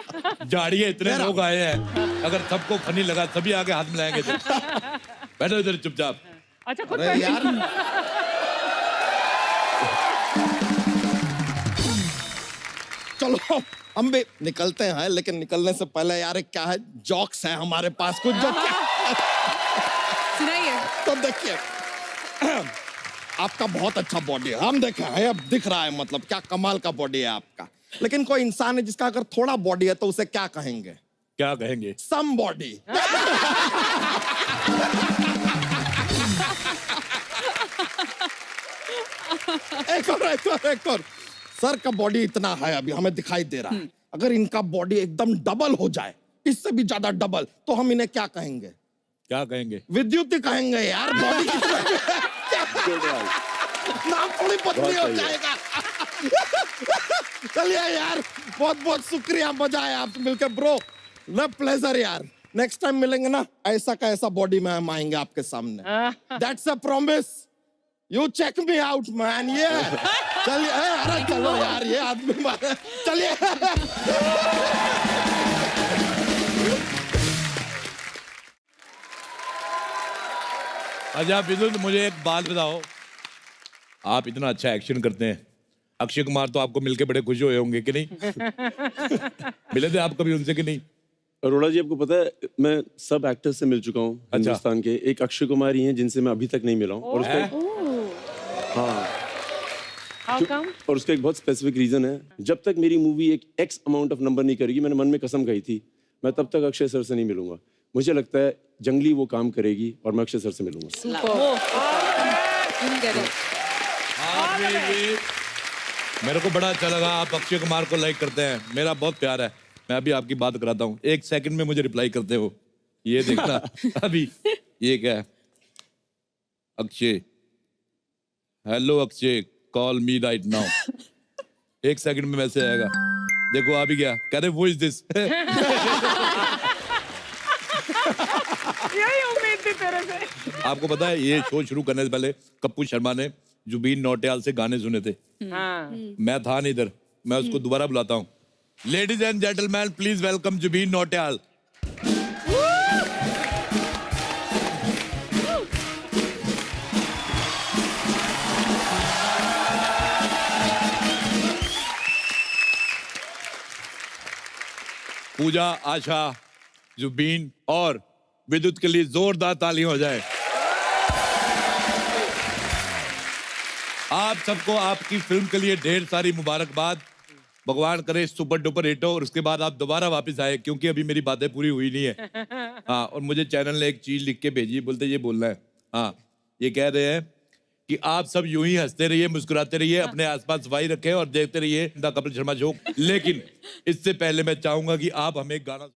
झाड़िए इतने लोग आए हैं, अगर सबको फनी लगा तभी आगे हाथ मिलाएंगे। बैठो इधर चुपचाप। अच्छा, खुद अरे यार, चलो हम भी निकलते हैं, लेकिन निकलने से पहले यार एक क्या है, जॉक्स है हमारे पास कुछ जो सुनाइए। तो देखिए, आपका बहुत अच्छा बॉडी है, हम देखे हैं, अब दिख रहा है, मतलब क्या कमाल का बॉडी है आपका। लेकिन कोई इंसान है जिसका अगर थोड़ा बॉडी है तो उसे क्या कहेंगे? क्या कहेंगे? Somebody. एक और। सर का बॉडी इतना है, अभी हमें दिखाई दे रहा है। अगर इनका बॉडी एकदम डबल हो जाए, इससे भी ज्यादा डबल, तो हम इन्हें क्या कहेंगे? क्या कहेंगे? विद्युत ही कहेंगे यार, बॉडी कितना नाम थोड़ी पतली हो जाएगा। चलिए यार, बहुत बहुत शुक्रिया, मजा आया आपसे मिलकर ब्रो, न प्लेजर यार। नेक्स्ट टाइम मिलेंगे ना, ऐसा का ऐसा बॉडी में हम आएंगे आपके सामने। That's a promise, you check me out man. ये चलिए, अरे चलो यार, ये आदमी चलिए। अच्छा विद्युत, मुझे एक बात बताओ, आप इतना अच्छा एक्शन करते हैं, अक्षय कुमार तो आपको मिलके बड़े खुश हुए होंगे कि नहीं? मिले थे आप कभी उनसे कि नहीं? अरोड़ा जी, आपको पता है मैं सब एक्टर्स से मिल चुका हूँ हिंदुस्तान के, एक अक्षय कुमार ही हैं जिनसे मैं अभी तक नहीं मिला हूँ। और उसका और उसका एक बहुत स्पेसिफिक रीजन है। जब तक मेरी मूवी एक एक्स अमाउंट ऑफ नंबर नहीं करेगी, मैंने मन में कसम खाई थी, मैं तब तक अक्षय सर से नहीं मिलूंगा। मुझे लगता है जंगली वो काम करेगी और मैं अक्षय सर से मिलूंगा। मेरे को बड़ा अच्छा लगा, आप अक्षय कुमार को लाइक करते हैं, मेरा बहुत प्यार है। मैं अभी आपकी बात कराता हूँ, 1 सेकंड में मुझे रिप्लाई करते हो, ये देखना। अभी ये क्या है? अक्षय, हेलो अक्षय, कॉल मी राइट नाउ। 1 सेकंड में मैसेज आएगा, देखो आ भी गया, कह रहे वो इज दिस। यही उम्मीद थी तेरे से। आपको पता है, ये शो शुरू करने से पहले कप्पू शर्मा ने जुबीन नौटियाल से गाने सुने थे। मैं था नहीं इधर, मैं उसको दोबारा बुलाता हूँ। Ladies and gentleman, please welcome Jubin Nautiyal. Pooja, Asha, Jubin और विद्युत के लिए जोरदार तालियां हो जाए। आप सबको आपकी फिल्म के लिए ढेर सारी मुबारकबाद। भगवान करे सुपर डुपर हिट हो और उसके बाद आप दोबारा वापस आए, क्योंकि अभी मेरी बातें पूरी हुई नहीं है। हाँ, और मुझे चैनल ने एक चीज लिख के भेजी, बोलते ये बोलना है। हाँ, ये कह रहे हैं कि आप सब यूं ही हंसते रहिए, मुस्कुराते रहिए, अपने आसपास सफाई रखें और देखते रहिए द कपिल शर्मा शो। लेकिन इससे पहले मैं चाहूंगा कि आप हमें गाना